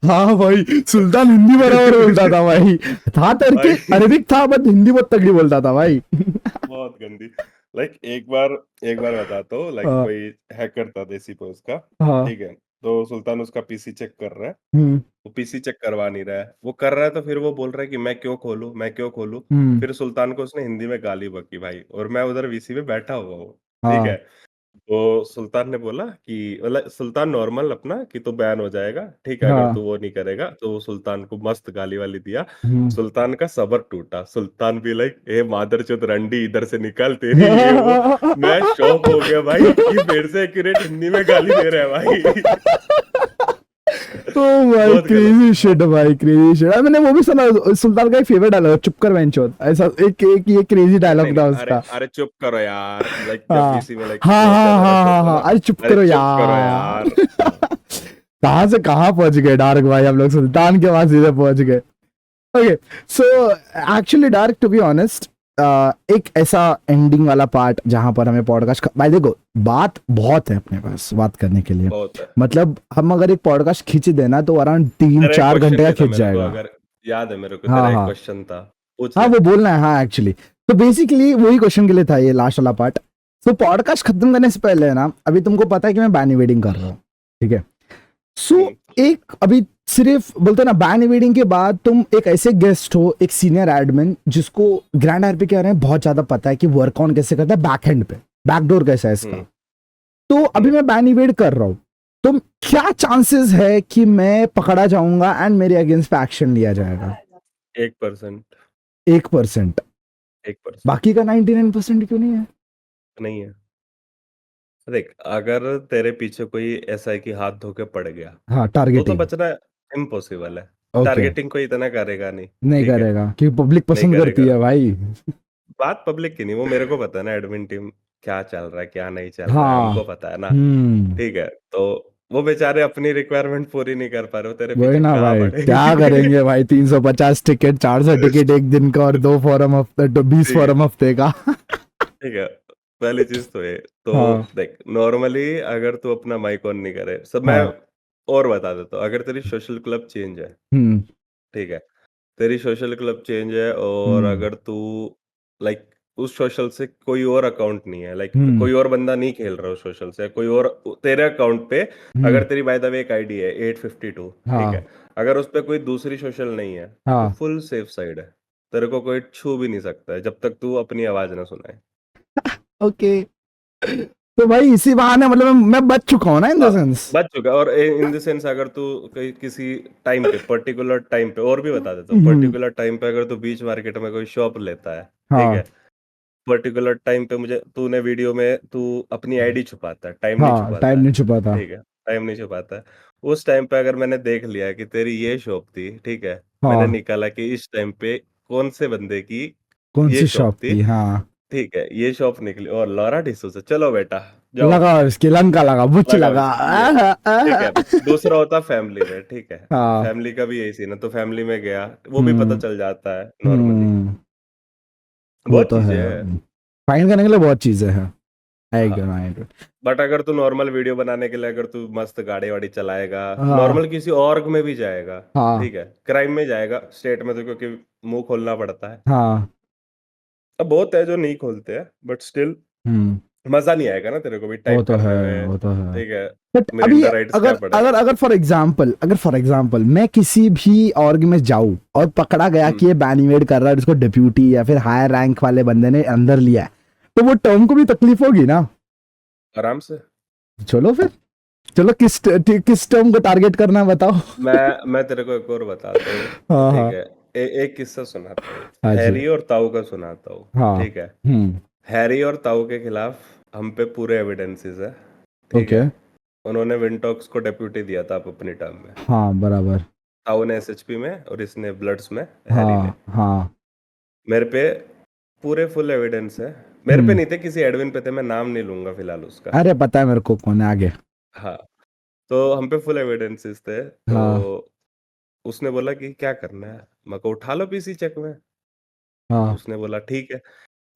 हाँ भाई, सुल्तान हिंदी बराबर बोलता था भाई। था तड़के भाई अरबिक था, बट हिंदी बहुत तगड़ी बोलता था भाई। बहुत गंदी। लाइक एक बार बताता हूँ, लाइक हाँ। कोई हैकर था देसी पोस्ट का, हाँ। ठीक है। तो सुल्तान उसका पीसी चेक कर रहा है, हम्म। वो पीसी चेक करवा नहीं रहा है, वो कर रहा है, तो फिर वो बोल रहा है कि मैं क्यों खोलूँ, मैं क्यों खोलूँ। हम्म। फिर सुल्तान को उसने हिंदी में गाली बकी भाई, और मैं उधर वीसी में बैठा हुआ हूँ, ठीक हाँ। है। तो सुल्तान ने बोला कि मतलब सुल्तान नॉर्मल अपना कि तू बैन हो जाएगा, ठीक है, अगर हाँ। तू वो नहीं करेगा। तो वो सुल्तान को मस्त गाली-वाली दिया। हुँ। सुल्तान का सब्र टूटा। सुल्तान भी लाइक ए मादरचोद रंडी इधर से निकल तेरी ये वो। मैं शॉक हो गया भाई कि मेरे से एक्यूरेट हिंदी में गाली दे रहा है भाई। ओह भाई बहुत गलत क्रेजी था। शिट भाई क्रेजी शिट। मैंने वो भी सुना सुल्तान का एक फेवरेट डायलॉग चुप कर बेंचोद ऐसा एक एक ये क्रेजी नहीं, डायलॉग नहीं, था अरे उसका। अरे चुप करो यार! लाइक जब हाँ बीसी में लाइक हाँ बहुत हाँ ज़्यादा हाँ रश हाँ होता है हाँ ना, अरे चुप अरे करो चुप करो यार। यार! हाँ, कहाँ से कहाँ पहुंच गए डार्क भाई हम लोग सुल्तान के पास सीधे पहुंच गए। Okay so actually dark to be honest एक ऐसा एंडिंग वाला पार्ट जहां पर हमें पॉडकास्ट भाई देखो बात बहुत है अपने पास बात करने के लिए। बहुत है। मतलब हम अगर एक पॉडकास्ट खींच देना तो अराउंड तीन तेरा एक चार क्वेश्चन घंटे का भी था खींच मेरे को, जाएगा। अगर याद है मेरे को हाँ तेरा एक हाँ क्वेश्चन था, पूछ हाँ ले। वो बोलना है हाँ एक्चुअली। तो बेसिकली वही क्वेश्चन के लिए था ये लास्ट वाला पार्ट। तो पॉडकास्ट खत्म करने से पहले ना अभी तुमको पता है कि मैं बैनी वेडिंग कर रहा हूँ ठीक है। सो हुँ, एक अभी सिर्फ बोलते हैं ना बैन वेडिंग के बाद तुम एक ऐसे गेस्ट हो एक सीनियर एडमिन जिसको ग्रैंड आरपी कह रहे हैं बहुत ज्यादा पता है कि वर्क ऑन कैसे करता है बैक हैंड पे बैकडोर कैसा है इसका। हुँ, तो अभी हुँ, मैं बैन वेड कर रहा हूँ तो क्या चांसेस है कि मैं पकड़ा जाऊंगा एंड मेरे अगेंस्ट पे एक्शन लिया जाएगा। 1% 1%। 1% बाकी का 99% क्यों नहीं है। नहीं है। देख, अगर तेरे पीछे कोई ऐसा है कि हाथ धो के पड़ गया, हाँ तो टारगेटिंग। बचना इम्पॉसिबल है। ओके टारगेटिंग कोई इतना करेगा नहीं, नहीं ठीक है? करेगा क्योंकि पब्लिक नहीं पसंद करती करेगा। है भाई। बात पब्लिक की नहीं, वो मेरे को पता है ना एडमिन टीम क्या चल रहा है, क्या नहीं चल रहा है, हाँ। हमको पता है ना, हम्म। ठीक है? तो वो बेचारे अपनी रिक्वायरमेंट पूरी नहीं कर पा रहे, वो तेरे वही पीछे ना कहाँ भाई क्या पड़ेंगे? करेंगे भाई 350 टिकट 400 टिकट एक दिन का और 2 फॉरम हफ्ते 20 ठीक है, फॉरम हफ्ते का। ठीक है। पहली चीज़ तो ये, तो हाँ देख नॉर्मली अगर तू अपना माइक ऑन नहीं करे सब मैं हाँ। और बता देता हूँ, अगर तेरी सोशल क्लब चेंज है, हम्म ठीक है? तेरी सोशल क्लब चेंज है और हम्म अगर तू लाइक उस सोशल से कोई और अकाउंट नहीं है, लाइक हम्म कोई और बंदा नहीं खेल रहा उस सोशल से, कोई और तेरे अकाउंट पे हम्म। अगर तेरी बाय द वे एक आईडी है 852, ठीक हाँ है? अगर उस पे कोई दूसरी सोशल नहीं है, तो हाँ। फुल सेफ साइड है। तेरे को कोई छू भी नहीं सकता है जब तक तू अपनी आवाज़ ना सुनाए। ओके तो भाई इसी बहाने मतलब मैं बच चुका हूँ ना इन द हाँ, सेंस। बच चुका है और इन द सेंस अगर तू कहीं किसी टाइम पे पर्टिकुलर टाइम पे और भी बता देता हूँ, हम्म। पर्टिकुलर टाइम पे अगर तू बीच मार्केट में कोई शॉप लेता है, ठीक है? हाँ पर्टिकुलर टाइम पे मुझे तूने वीडियो में तू अपनी आईडी छुपाता है, टाइम नहीं हाँ टाइम छुपाता है, नहीं छुपा था। ठीक है? टाइम नहीं छुपाता है। उस टाइम पे अगर मैंने देख लिया कि तेरी ये शॉप थी, ठीक है? मैंने हाँ निकाला कि इस टाइम पे कौन से बंदे की कौन ये सी शॉप शॉप थी, थी हाँ। ठीक है? ये शॉप निकली और लौरा डिसूज़ा चलो बेटा जाओ, लगा इसकी लंका लगा बुच लगाओ लगा इसकी ये, ठीक है? दूसरा होता फैमिली में, ठीक है? हाँ। फैमिली का भी यही सीन है, तो फैमिली में गया, वो भी पता हम्म चल जाता है नॉर्मली। हम्म। वो बहुत तो है। चीज़ें हैं। फाइंड करने के लिए बहुत चीजें हैं। हाँ। एकदम। बट अगर तू नॉर्मल वीडियो बनाने के लिए अगर तू मस्त गाड़ी-वाड़ी चलाएगा, हाँ नॉर्मल किसी ऑर्ग में भी जाएगा, हाँ ठीक है? क्राइम में जाएगा, स्टेट में तो क्योंकि मुँह खोलना पड़ता है। हाँ। अब बहुत है जो नहीं खोलते हैं, बट स्टिल हम्म। मज़ा नहीं आएगा ना तेरे को भी वो टाइप तो है करने में, वो तो है। ठीक है? बट अभी मिरिंडा राइट्स क्या अगर पड़ेगा? अगर अगर फॉर एग्जांपल मैं किसी भी ऑर्ग में जाऊं और पकड़ा गया हुँ, कि ये बैनीमेड कर रहा है और इसको डिप्यूटी या फिर हायर रैंक वाले बंदे ने अंदर लिया है तो वो टर्म को भी तकलीफ होगी ना। आराम से। चलो फिर चलो किस टर्म को टारगेट करना है बताओ। मैं तेरे को एक और बताता हूँ, हाँ ठीक हाँ। है? एक किस्सा सुनाता हूँ, हाँ जी। हैरी और ताऊ का सुनाता हूँ, हाँ। ठीक है? हम्म। हैरी और ताऊ के खिलाफ हम पे पूरे एविडेंसेस है, ठीक ओके। है? उन्होंने विंटॉक्स को डेप्यूटी दिया था अपनी टर्म में। हाँ बराबर। ताऊ ने एसएचपी में और इसने ब्लड्स में, हैरी ने। हाँ हाँ। मेरे पे पूरे फुल एविडेंस है। मेरे पे हम्म। नहीं थे, किसी एडमिन पे थे, मैं नाम नहीं लूँगा फिलहाल उसका। अरे पता है मेरे को कौन है आगे। हाँ, तो हम पे फुल एविडेंसेस थे, हाँ तो उसने बोला कि क्या करना है? मैं कहा उठा लो पीसी चेक में। हाँ उसने बोला ठीक है।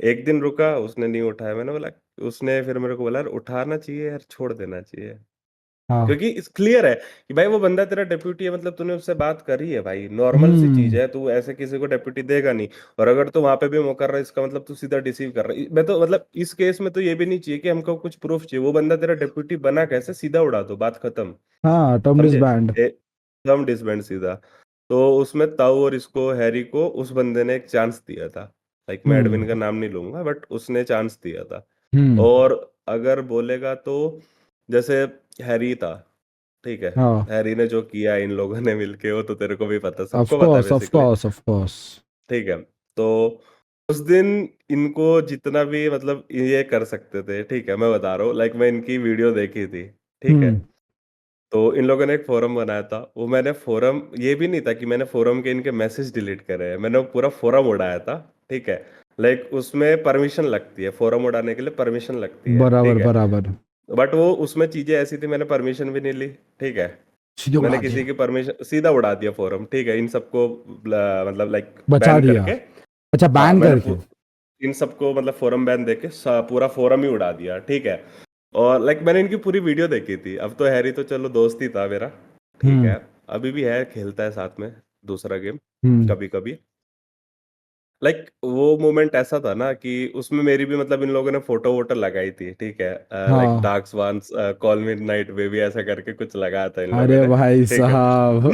1 दिन रुका, उसने नहीं उठाया। मैंने बोला उसने फिर मेरे को बोला यार उठाना चाहिए यार, छोड़ देना चाहिए। हाँ। क्योंकि इस क्लियर है कि भाई वो बंदा तेरा डेप्यूटी है, मतलब तूने उससे बात करी है भाई, नॉर्मल सी चीज़ हम्म है, तू ऐसे किसी को डेप्यूटी देगा नहीं। और अगर तू वहाँ पे भी वो कर रहा है, इसका मतलब तू सीधा डिसीव कर रहा है। मैं तो मतलब इस केस में तो ये भी नहीं चाहिए कि हमको कुछ प्रूफ चाहिए, वो बंदा तेरा डेप्यूटी बना कैसे, सीधा उड़ा दो, बात खत्म। हाँ टर्म समझे? डिसबैंड। एकदम डिसबैंड सीधा। तो उसमें ताऊ और इसको हैरी को उस बंदे ने एक चांस दिया था। लाइक मैं हम्म एडमिन का नाम नहीं लूँगा, बट उसने चांस दिया था। हम्म और अगर बोलेगा तो जैसे हैरी था, ठीक है? हाँ, हैरी ने जो किया इन लोगों ने मिलके, वो तो तेरे को भी पता, ऑफ सबको पता है course of basically, course of course. ठीक है? तो उस दिन इनको जितना भी मतलब ये कर सकते थे, ठीक है? मैं बता रहा हूँ, लाइक मैं इनकी वीडियो देखी थी, ठीक है? हम्म। तो इन लोगों ने एक फोरम बनाया था, वो मैंने फोरम, ये भी नहीं था कि मैंने फोरम के इनके मैसेज डिलीट करे हैं, मैंने वो पूरा फोरम उड़ाया था, ठीक है? लाइक उसमें परमिशन लगती है, फोरम उड़ाने के लिए परमिशन लगती है, बराबर ठीक है? बराबर। बट वो उसमें चीजें ऐसी थी, मैंने परमिशन भी नहीं ली, ठीक है? सीधे मैंने उड़ा किसी दिया। की परमिशन सीधा उड़ा दिया फोरम, ठीक है? इन सबको मतलब लाइक बचा बैन दिया। करके, अच्छा, हाँ बैन मैंने करके। इन सबको मतलब फोरम बैन देके पूरा फोरम ही उड़ा दिया, ठीक है? और लाइक मैंने इनकी पूरी वीडियो देखी थी। अब तो हैरी तो चलो दोस्त ही था मेरा, ठीक हम्म। है? अभी भी है, खेलता है साथ में दूसरा गेम हम्म। कभी कभी। लाइक वो मोमेंट ऐसा था ना कि उसमें मेरी भी मतलब इन लोगों ने फोटो वोटो लगाई थी, ठीक है? लाइक हाँ। डार्क स्वान्स, कॉल मी नाइट बेबी, ऐसा करके कुछ लगाया था इन लोगों अरे ने, भाई ठीक है? साहब।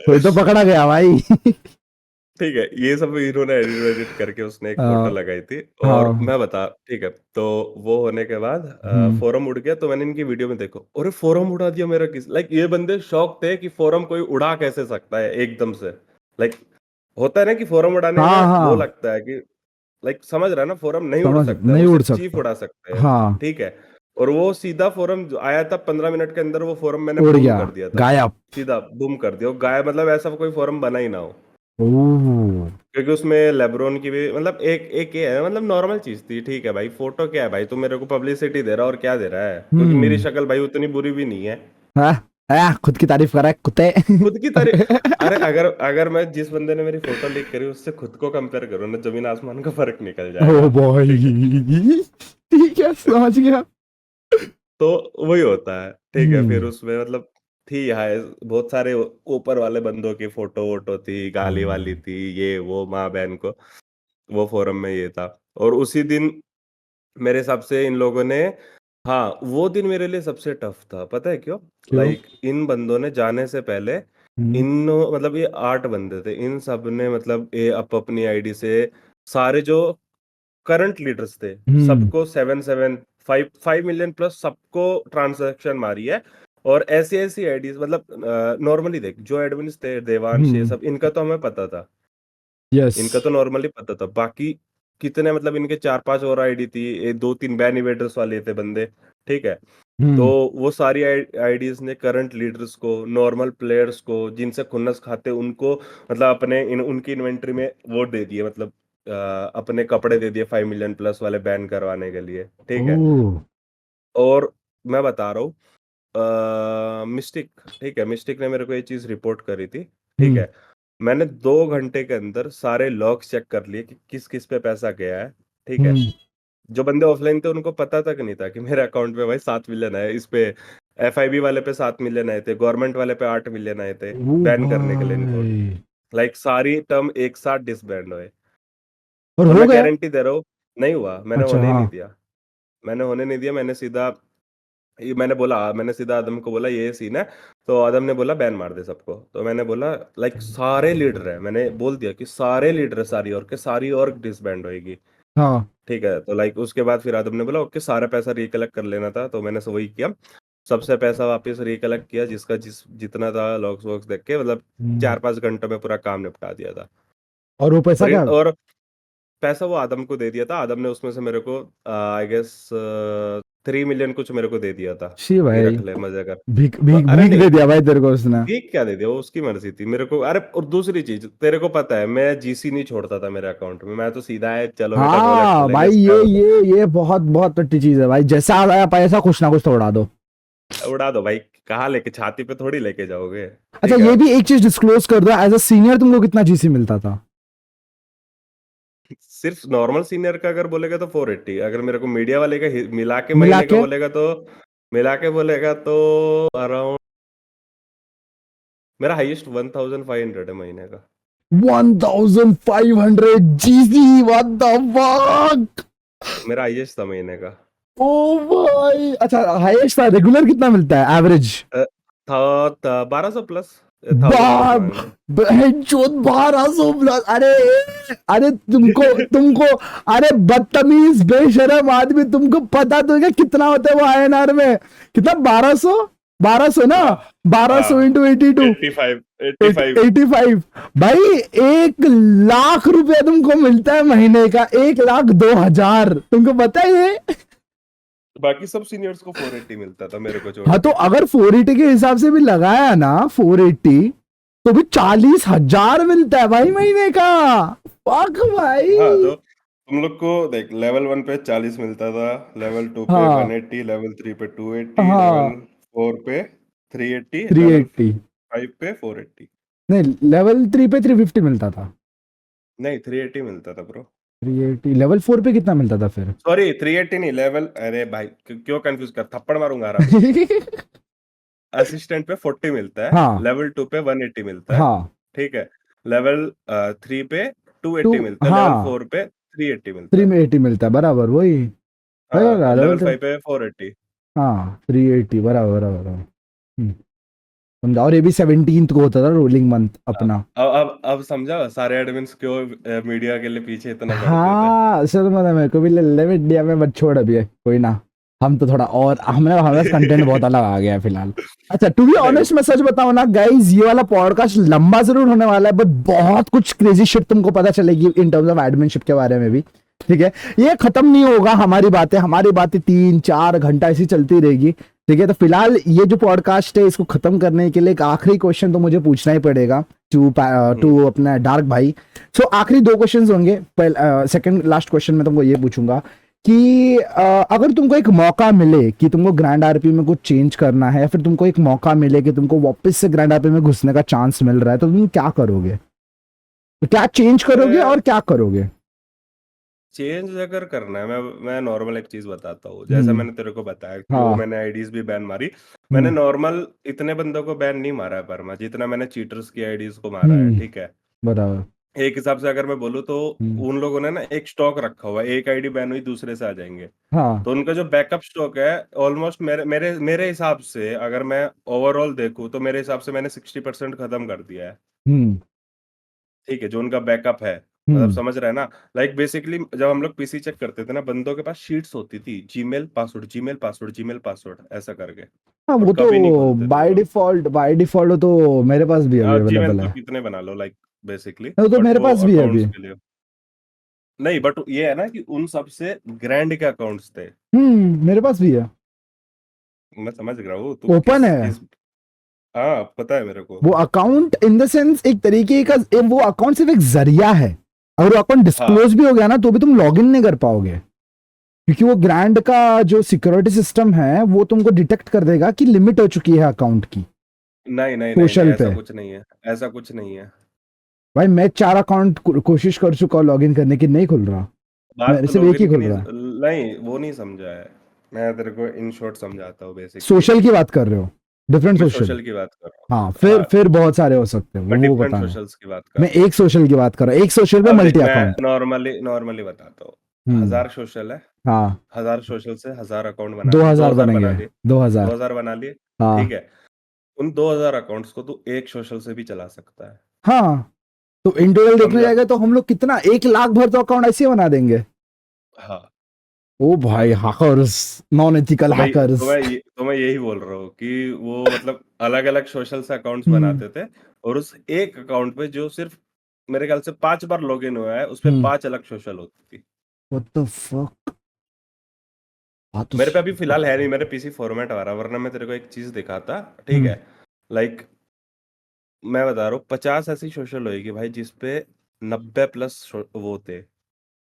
कोई तो पकड़ा गया भाई। ठीक है, ये सब इन्होंने एडिट वेडिट करके उसने एक फोटो हाँ। लगाई थी। और हाँ। मैं बता, ठीक है, तो वो होने के बाद हम्म। फोरम उड़ गया, तो मैंने इनकी वीडियो में देखो, अरे फोरम उड़ा दिया मेरा, किस लाइक ये बंदे शौक थे कि फोरम कोई उड़ा कैसे सकता है एकदम से। लाइक होता है ना कि फोरम उड़ाने हाँ में वो हाँ, लगता है कि लाइक समझ रहा है ना, फोरम नहीं उड़ समझ सकता है, नहीं वो उड़ सिर्फ चीफ सकता। उड़ा सकते हैं, हाँ। ठीक है? और वो सीधा फोरम जो आया था 15 मिनट के अंदर, वो फोरम मैंने उड़ बूम गया। कर दिया था, गायब। सीधा बूम कर दिया वो गायब, मतलब ऐसा कोई फोरम बना ही ना हो। ओह। क्योंकि उसमें लेब्रोन की भी मतलब एक एक ये है, मतलब नॉर्मल चीज थी, ठीक है भाई? फोटो क्या है भाई, तू मेरे को पब्लिसिटी दे रहा है और क्या दे रहा है, क्योंकि मेरी हम्म। शक्ल भाई उतनी बुरी भी नहीं है। हाँ। खुद की तारीफ कर रहा है कुत्ते। खुद की तारीफ, अरे अगर अगर मैं जिस बंदे ने मेरी फोटो लीक करी उससे खुद को कंपेयर करूँ ना, जमीन आसमान का फर्क निकल ओ जाएगा, बॉय। ठीक है? ठीक है, समझ गया। तो वही होता है, ठीक है? फिर हम्म। उसमें मतलब थी हाय, बहुत सारे ऊपर वाले बंदों की फोटो वोटो थी, गाली वाली हम्म। थी, ये वो माँ बहन को, वो फोरम में ये था। और उसी दिन मेरे हिसाब से इन लोगों ने, हाँ, वो दिन मेरे लिए सबसे टफ था, पता है क्यों? क्यों? लाइक इन बंदों ने जाने से पहले, हम्म। इन मतलब ये 8 बंदे थे, इन सब ने मतलब ये अपनी आईडी से सारे जो करंट लीडर्स थे, हम्म। सबको 5 मिलियन प्लस सबको ट्रांजैक्शन मारी है। और ऐसी ऐसी आईडीज मतलब नॉर्मली देख, जो एडमिन्स थे देवांश ये हम्म। सब, इनका तो हमें पता था, यस। इनका तो नॉर्मली पता था। बाकी कितने मतलब इनके 4-5 और आईडी थी, 2-3 बैन इवेडर्स वाले थे बंदे, ठीक है? तो हम्म। वो सारी आईडीज ने करंट लीडर्स को, नॉर्मल प्लेयर्स को, जिनसे खुन्नस खाते उनको, मतलब अपने उनकी इन्वेंट्री में वो दे दिए, मतलब अपने कपड़े दे दिए 5 मिलियन प्लस वाले बैन करवाने के लिए, ठीक है? ओह। और मैं बता रहा हूँ, मिस्टिक, ठीक है, मिस्टिक ने मेरे को ये चीज रिपोर्ट करी थी, ठीक हम्म। है? मैंने 2 घंटे के अंदर सारे लॉग्स चेक कर लिए कि किस किस पे पैसा गया है, ठीक है? हम्म। जो बंदे ऑफलाइन थे उनको पता तक नहीं था कि मेरे अकाउंट में भाई 7 मिलियन है, इस पे एफआईबी वाले पे 7 मिलियन आए थे, गवर्नमेंट वाले पे 8 मिलियन आए थे, ओ बैन करने के लिए इनको। भाई। लाइक सारी टर्म एक साथ डिसबैंड हुए। और और हो मैं गया? गारंटी दे रहा हूँ, नहीं हुआ, मैंने अच्छा, होने ही हाँ। नहीं दिया, मैंने होने नहीं दिया। मैंने सीधा ये मैंने बोला, मैंने सीधा आदम को बोला ये सीन है, तो आदम ने बोला बैन मार दे सबको। तो मैंने बोला लाइक सारे लीडर है, मैंने बोल दिया कि सारे लीडर है, सारी और के सारी और डिसबैंड होएगी, हाँ। ठीक है? तो लाइक उसके बाद फिर आदम ने बोला ओके, सारा पैसा रिकलेक्ट कर लेना था, तो मैंने वही किया, सबसे पैसा वापस रिकलेक्ट किया, जिसका जितना था लॉक्स वॉक्स देख के, मतलब हम्म। 4-5 घंटों में पूरा काम निपटा दिया था। और वो पैसा क्या? और पैसा वो आदम को दे दिया था, आदम ने उसमें से मेरे को आई गेस 3 मिलियन कुछ मेरे को दे दिया था शी कि भाई। रख ले मजे कर। भीख भीख अरे भीख नहीं, दे दिया भाई तेरे को उसने। भीख क्या दे दिया, वो उसकी मर्जी थी मेरे को। अरे और दूसरी चीज तेरे को पता है, मैं जीसी नहीं छोड़ता था मेरे अकाउंट में, मैं तो सीधा है चलो बेटा रोलेक्स हाँ चलेंगे, भाई, इसका ये बहुत बहुत टट्टी चीज है भाई, जैसा आया पैसा कुछ ना कुछ तो उड़ा दो। उड़ा दो भाई, कहाँ लेके, छाती पे थोड़ी लेके जाओगे, अच्छा, ठीक है? ये भी एक चीज डिस्क्लोज कर दो, एज अ सीनियर तुमको कितना जीसी मिलता था? सिर्फ नॉर्मल सीनियर का अगर बोलेगा तो 480, अगर मेरे को मीडिया वाले का मिला के मिला महीने का के? बोलेगा तो, मिला के बोलेगा तो अराउंड, मेरा हाईएस्ट 1500 है महीने का। 1500 जीसी? What the fuck. मेरा हाईएस्ट था महीने का। ओ भाई, अच्छा हाईएस्ट था। रेगुलर कितना मिलता है एवरेज? था 1200 प्लस। 1000 प्लस बाप मांगेंगे। बहनचोद 1200 प्लस। अरे अरे तुमको तुमको अरे बदतमीज बेशरम आदमी, तुमको पता तो है क्या कितना होता है वो आईएनआर में? कितना? 1200? 1200 ना? हाँ 1200 हाँ इंटू 82, 85 85। 85। भाई 1 लाख रुपया तुमको मिलता है महीने का, 1,02,000। तुमको पता है ये? बाकी सब सीनियर्स को 480 मिलता था, मेरे को छोड़ हाँ तो के। अगर 480 के हिसाब से भी लगाया ना 480, तो भी 40,000 मिलता है भाई महीने का। फक भाई। हाँ तो तुम लोग को देख, लेवल 1 पे 40 मिलता था, लेवल 2 पे हाँ 180, लेवल 3 पे 280, लेवल हाँ 4 पे 380, लेवल 380। 5 पे 480। नहीं, लेवल 3 पे 350 मिलता था। नहीं 380 मिलता था ब्रो। 380। लेवल 4 पे कितना मिलता था फिर? सॉरी 380 नहीं, लेवल, अरे भाई क्यों कंफ्यूज कर, थप्पड़ मारूंगा हरामी। असिस्टेंट पे 40 मिलता है, हाँ लेवल 2 पे 180 मिलता है, हाँ। ठीक है। लेवल 3 पे तो 280 मिलता है, लेवल हाँ 4 पे 380 मिलता है। 380 मिलता है, बराबर वही। हाँ लेवल लेवल तो 5 पे 480। हाँ 380, बराबर बराबर बराबर। समझा। और ये भी 17th को होता था रोलिंग मंथ अपना। अब समझा सारे एडमिन्स क्यों मीडिया के लिए पीछे इतना पड़ते थे। हाँ सर, मतलब मेरे को भी ले ले इंडिया में, बट छोड़ अभी कोई ना। हम तो थोड़ा और हमें हमारे कंटेंट बहुत अलग आ गया है फिलहाल। अच्छा टू बी नहीं ऑनेस्ट मैं सच बताऊं ना गाइज, ये वाला पॉडकास्ट लंबा जरूर होने वाला है, बट बहुत कुछ क्रेजी शिट तुमको पता चलेगी इन टर्म्स ऑफ एडमिनशिप के बारे में भी। ठीक है, ये खत्म नहीं होगा। हमारी बातें 3-4 घंटा ऐसी चलती रहेगी। ठीक है, तो फिलहाल ये जो पॉडकास्ट है इसको खत्म करने के लिए एक आखिरी क्वेश्चन तो मुझे पूछना ही पड़ेगा टू अपना डार्क भाई। सो आखिरी 2 क्वेश्चंस होंगे। सेकंड लास्ट क्वेश्चन में तुमको ये पूछूंगा कि अगर तुमको एक मौका मिले कि तुमको ग्रैंड आरपी में कुछ चेंज करना है, या फिर तुमको एक मौका मिले कि तुमको वापस से ग्रैंड आरपी में घुसने का चांस मिल रहा है, तो तुम क्या करोगे? तो क्या चेंज करोगे अरे और क्या करोगे? चेंज अगर करना है, मैं नॉर्मल एक चीज बताता हूँ, जैसा हम्म। मैंने तेरे को बताया कि वो हाँ। मैंने आईडीज भी बैन मारी। मैंने हम्म। नॉर्मल इतने बंदों को बैन नहीं मारा है परमा, जितना मैंने चीटर्स की आईडीज को मारा है, हम्म। ठीक है। बराबर। एक हिसाब से अगर मैं बोलूँ तो हम्म। उन लोगों ने ना एक स्टॉक रखा हुआ है, एक आईडी बैन हुई दूसरे से आ जाएंगे। हाँ। तो उनका जो बैकअप स्टॉक है, ऑलमोस्ट मेरे मेरे मेरे हिसाब से अगर मैं ओवरऑल देखूं तो मेरे हिसाब से मैंने 60% खत्म कर दिया है। हम्म। ठीक है, जो उनका बैकअप है, मतलब हम्म। समझ रहे हैं ना। लाइक बेसिकली जब हम लोग पीसी चेक करते थे ना, बंदों के पास शीट्स होती थी, Gmail password, Gmail password, Gmail password ऐसा करके, हाँ और वो तो कभी नहीं खोलते थे वो। बाय डिफॉल्ट तो मेरे पास भी अभी जीमेल अवेलेबल तो है। कितने बना लो लाइक बेसिकली, वो तो बट मेरे वो पास भी है अभी। अकाउंट्स के लिए। नहीं बट ये है ना कि उन सबसे ग्रैंड के अकाउंट्स थे। मेरे पास भी है। मैं समझ रहा हूँ तू ओपन किस है। किस। हाँ पता है मेरे को। वो अकाउंट इन द सेंस एक तरीके का, वो अकाउंट सिर्फ एक जरिया है। अगर वो अकाउंट हाँ डिस्क्लोज भी हो गया ना तो भी तुम लॉग इन नहीं कर पाओगे, क्योंकि वो ग्रैंड का जो सिक्योरिटी सिस्टम है वो तुमको डिटेक्ट कर देगा कि लिमिट हो चुकी है अकाउंट की नहीं नहीं नहीं नहीं, सोशल ऐसा पे। कुछ नहीं है, ऐसा कुछ नहीं है। भाई मैं 4 अकाउंट कोशिश कर चुका हूँ लॉग इन करने की, नहीं खुल रहा। बात मेरे तो सिर्फ एक ही लॉगिन की खुल नहीं, रहा है। नहीं वो नहीं समझा है। मैं तेरे को इन शॉर्ट समझाता हूँ बेसिकली। सोशल की बात कर रहे हो? डिफरेंट मैं सोशल? सोशल की बात कर रहा हाँ, हूँ, हाँ। फिर बहुत सारे हो सकते हैं, मैं वो डिफरेंट बताना। सोशल्स की बात कर मैं रहा हूँ। एक सोशल की बात कर रहा हूँ, एक सोशल पे अब देख मल्टी मैं अकाउंट। नॉर्मली नॉर्मली बताता हूँ। हम्म। 1000 सोशल है, हाँ। 1000 सोशल से 1000 अकाउंट बना दो लिए, दो हजार हजार बनेंगे। बना लिए, 2,000। 2000 बना लिए, ठीक हाँ। है। उन 2000 अकाउंट्स को तू एक सोशल से भी चला सकता है। हाँ तो इन टोटल देखने समझा। जाएगा तो हम लोग कितना 1 लाख भर तो अकाउंट ऐसे ही बना देंगे। हाँ ओ भाई हैकर्स, नॉन एथिकल तो हैकर्स। मैं यही बोल रहा हूँ कि वो मतलब अलग अलग सोशल से अकाउंट्स हम्म। बनाते थे, और उस एक अकाउंट पे जो सिर्फ मेरे ख्याल से 5 बार लॉगिन हुआ है, उस पे हम्म। 5 अलग सोशल होती थी। What the fuck. हाँ तो मेरे पे अभी फिलहाल है नहीं, मेरे पीसी फॉर्मेट आ रहा, वरना मैं तेरे को एक चीज दिखाता, ठीक हम्म। है। लाइक मैं बता रहा हूँ 50 ऐसी सोशल होएगी भाई जिसपे 90 प्लस वो थे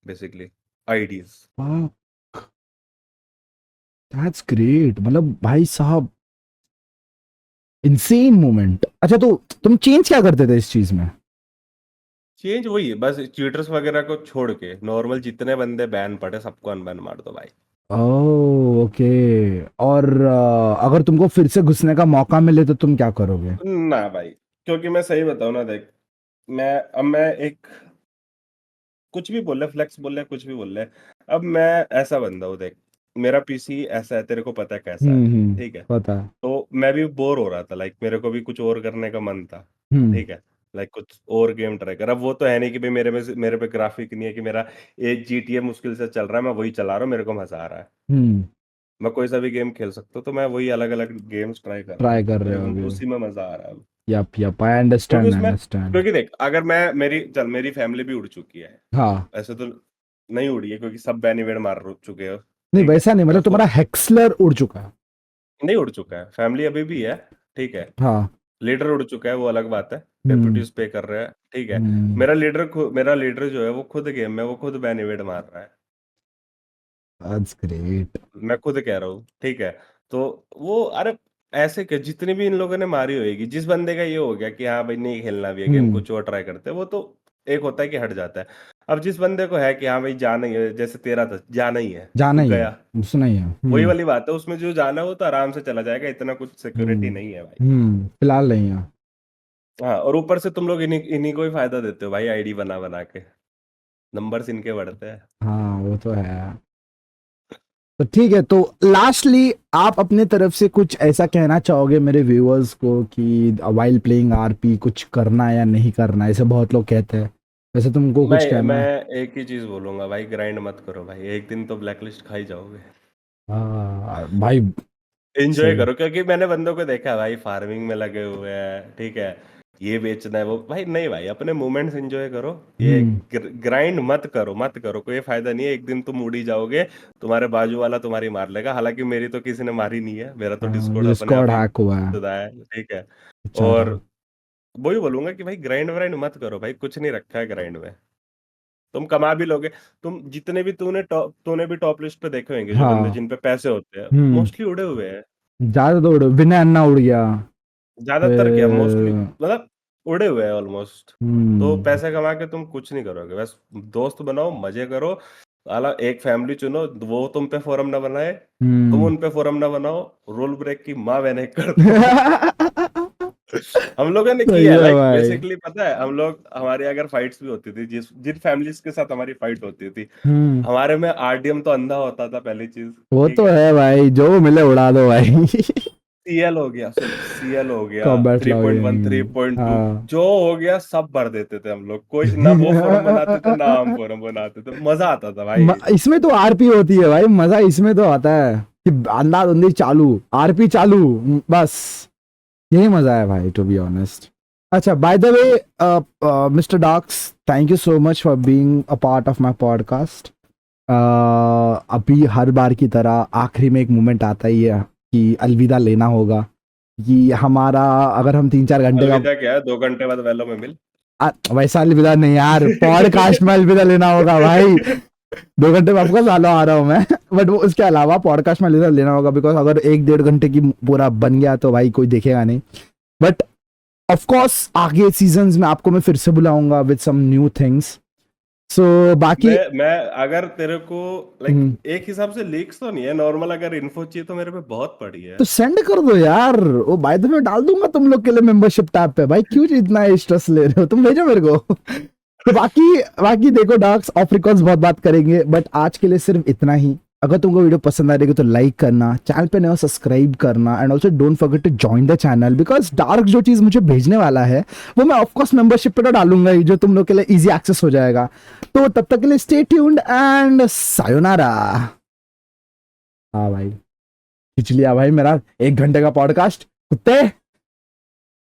बेसिकली आईडीज। दैट्स ग्रेट, मतलब भाई साहब इंसेन मोमेंट। अच्छा तो तुम चेंज क्या करते थे इस चीज में? चेंज वही है, बस चीटर्स वगैरह को छोड़ के नॉर्मल जितने बंदे बैन पड़े सबको अनबैन मार दो भाई। Oh okay. और अगर तुमको फिर से घुसने का मौका मिले तो तुम क्या करोगे? ना भाई, क्योंकि मैं सही बताऊं ना देख, मैं एक, कुछ भी बोल ले, फ्लेक्स बोल ले, कुछ भी बोल ले, अब मैं ऐसा बंदा हूँ देख, मेरा पीसी ऐसा है, तेरे को पता है कैसा है, ठीक है? पता है। तो मैं भी बोर हो रहा था, लाइक मेरे को भी कुछ और करने का मन था, हम्म। ठीक है? लाइक कुछ और गेम ट्राई कर। अब वो तो है नहीं कि भाई मेरे पे ग्राफिक नहीं है कि मेरा एक जीटीए मुश्किल से चल रहा है, मैं वही चला रहा हूँ, मेरे को मज़ा आ रहा है। हम्म। मैं कोई सा भी गेम खेल सकता हूँ, तो मैं वही अलग-अलग गेम्स ट्राई कर रहा हूँ। ट्राई कर रहे मेरे हो को अभी। उसी में मज़ा आ रहा है अब। यप आई क्योंकि अंडरस्टैंड उसमें अंडरस्टैंड। क्योंकि देख, अगर मेरी फैमिली भी उड़ चुकी है। हाँ। ऐसे तो नहीं उड़ी है क्योंकि सब बैनिवेड मार चुके हो, नहीं ठीक है? वैसा नहीं, मैं मतलब खुद तुम्हारा हेक्सलर उड़ चुका है। नहीं उड़ चुका है, फैमिली अभी भी है, ठीक है? हाँ। लीडर उड़ चुका है, वो अलग बात है, हम्म। डेप्यूटीज़ पे कर रहे हैं, ठीक है? हम्म। मेरा लीडर जो है वो खुद गेम में वो खुद बैनिवेड मार रहा है। That's great. मैं खुद कह रहा हूँ, ठीक है? तो वो अरे ऐसे के जितनी भी इन लोगों ने मारी होएगी, जिस बंदे का ये हो गया कि हाँ भाई नहीं खेलना भी है गेम, हम्म। कुछ और ट्राई करते हैं, वो तो एक होता है कि हट जाता है। अब जिस बंदे को है कि हाँ भाई जाना ही है, जैसे तेरा था, जाना ही है, जाना तू ही है। गया। सुना ही है। वही वाली बात है, उसमें जो जाना है वो तो आराम से चला जाएगा, इतना कुछ सिक्योरिटी हम्म। नहीं है भाई। फिलहाल नहीं है। हाँ, और ऊपर से तुम लोग इन्हीं इन्हीं को ही फायदा देते हो भाई, आईडी बना-बना के। नंबर्स इनके बढ़ते हैं। हाँ वो तो है। तो ठीक है, तो लास्टली आप अपने तरफ से कुछ ऐसा कहना चाहोगे मेरे व्यूअर्स को कि वाइल प्लेइंग आरपी कुछ करना है या नहीं करना है? ऐसे बहुत लोग कहते हैं, वैसे तुमको कुछ मैं कहना है? एक ही चीज़ बोलूँगा भाई, ग्राइंड मत करो भाई, एक दिन तो ब्लैकलिस्ट खा ही जाओगे। भाई एन्जॉय सही। करो, क्योंकि मैंने बंदों को देखा है भाई, फार्मिंग में लगे हुए हैं, ठीक है? ये बेचना है वो भाई, नहीं भाई, अपने मोमेंट्स एन्जॉय करो। ये हम्म। ग्राइंड मत करो, कोई फ़ायदा नहीं है, एक दिन तुम उड़ ही जाओगे, तुम्हारे बाजू वाला तुम्हारी मार लेगा। हालाँकि मेरी तो किसी ने मारी नहीं है, मेरा तो डिस्कॉर्ड अपने डिस्कॉर्ड आप ही हैक हुआ है। खुदा है, ठीक है? अच्छा था। और वही बोलूँगा कि भाई ग्राइंड व्राइंड मत करो भाई, कुछ नहीं रखा है ग्राइंड में। तुम कमा भी लोगे, तुम जितने भी तूने भी टॉप लिस्ट पे देखे होंगे जो बंदे हाँ। जिन पे पैसे होते हैं, हम्म। मोस्टली उड़े हुए हैं। ज्यादा तो विनय अन्ना उड़ गया। ज़्यादातर क्या, मोस्टली फिर मतलब उड़े हुए हैं ऑलमोस्ट। तो हम्म। पैसे कमा के तुम कुछ नहीं करोगे, बस दोस्त बनाओ, मज़े करो। साला एक फैमिली चुनो, वो तुम पे फोरम ना बनाए, तुम हम्म। उन पे फोरम ना बनाओ, रूल ब्रेक की माँ मैंने कर दो। हम लोगों ने सही किया है, है लाइक भाई। बेसिकली पता है, हम लोग हमारी अगर फाइट्स भी होती थी, जिन फैमिलीज़ के साथ हमारी फाइट होती थी, हम्म। हमारे में आरडीएम तो अंधा होता था पहली चीज़, वो ठीक तो है? है भाई, जो मिले उड़ा दो भाई। सीएल हो गया, सुन सीएल हो गया, कॉम्बैट 3.1 लॉगिंग। 3.2 हाँ। जो हो गया सब भर देते थे हम लोग। कोई ना वो फोरम बनाते थे ना हम फोरम बनाते थे, मजा आता था भाई। इसमें तो आरपी होती है भाई, मजा इसमें तो आता है कि अंधाधुंधी चालू, आरपी चालू, बस यही मजा है भाई, टू बी ऑनेस्ट। अच्छा, by the way mister Docs, thank you so much for being a part of my podcast. अभी हर बार की तरह आखिरी में एक मोमेंट आता ही है कि अलविदा लेना होगा, कि हमारा अगर हम 3-4 घंटे का अलविदा क्या है, 2 घंटे बाद वेलो में मिल। वैसा अलविदा नहीं यार, पॉडकास्ट में अलविदा लेना होगा भाई। 2 घंटे में आपका सालों आ रहा हूँ मैं। बट वो उसके अलावा पॉडकास्ट में अलविदा लेना होगा, बिकॉज अगर 1-1.5 घंटे की पूरा बन गया तो भाई कोई देखेगा नहीं। बट ऑफ कोर्स आगे सीजन्स में आपको मैं फिर से बुलाऊंगा विद सम न्यू थिंग्स। सो बाकी मैं अगर तेरे को लाइक हम्म, एक हिसाब से लीक्स तो नहीं है, नॉर्मल अगर इन्फो चाहिए तो मेरे पे बहुत पड़ी है। तो सेंड कर दो यार, वो बाय द वे डाल दूंगा तुम लोग के लिए मेंबरशिप टैब पे। भाई क्यों इतना स्ट्रेस ले रहे हो, तुम भेजो मेरे को। तो बाकी बाकी देखो डार्क्स ऑफ रिकॉर्ड्स बहुत बात करेंगे, बट आज के लिए सिर्फ इतना ही। अगर तुमको वीडियो पसंद आ रही है तो लाइक करना, चैनल पे नया हो सब्सक्राइब करना, and also don't forget to join the channel, because dark जो चीज मुझे भेजने वाला है वो मैं ऑफकोर्स मेंबरशिप पे तो डालूंगा ही, जो तुम लोग के लिए इजी एक्सेस हो जाएगा। तो तब तक के लिए स्टे ट्यून्ड एंड सायोनारा। हाँ भाई, खिंच लिया भाई मेरा 1 घंटे का पॉडकास्ट कुत्ते।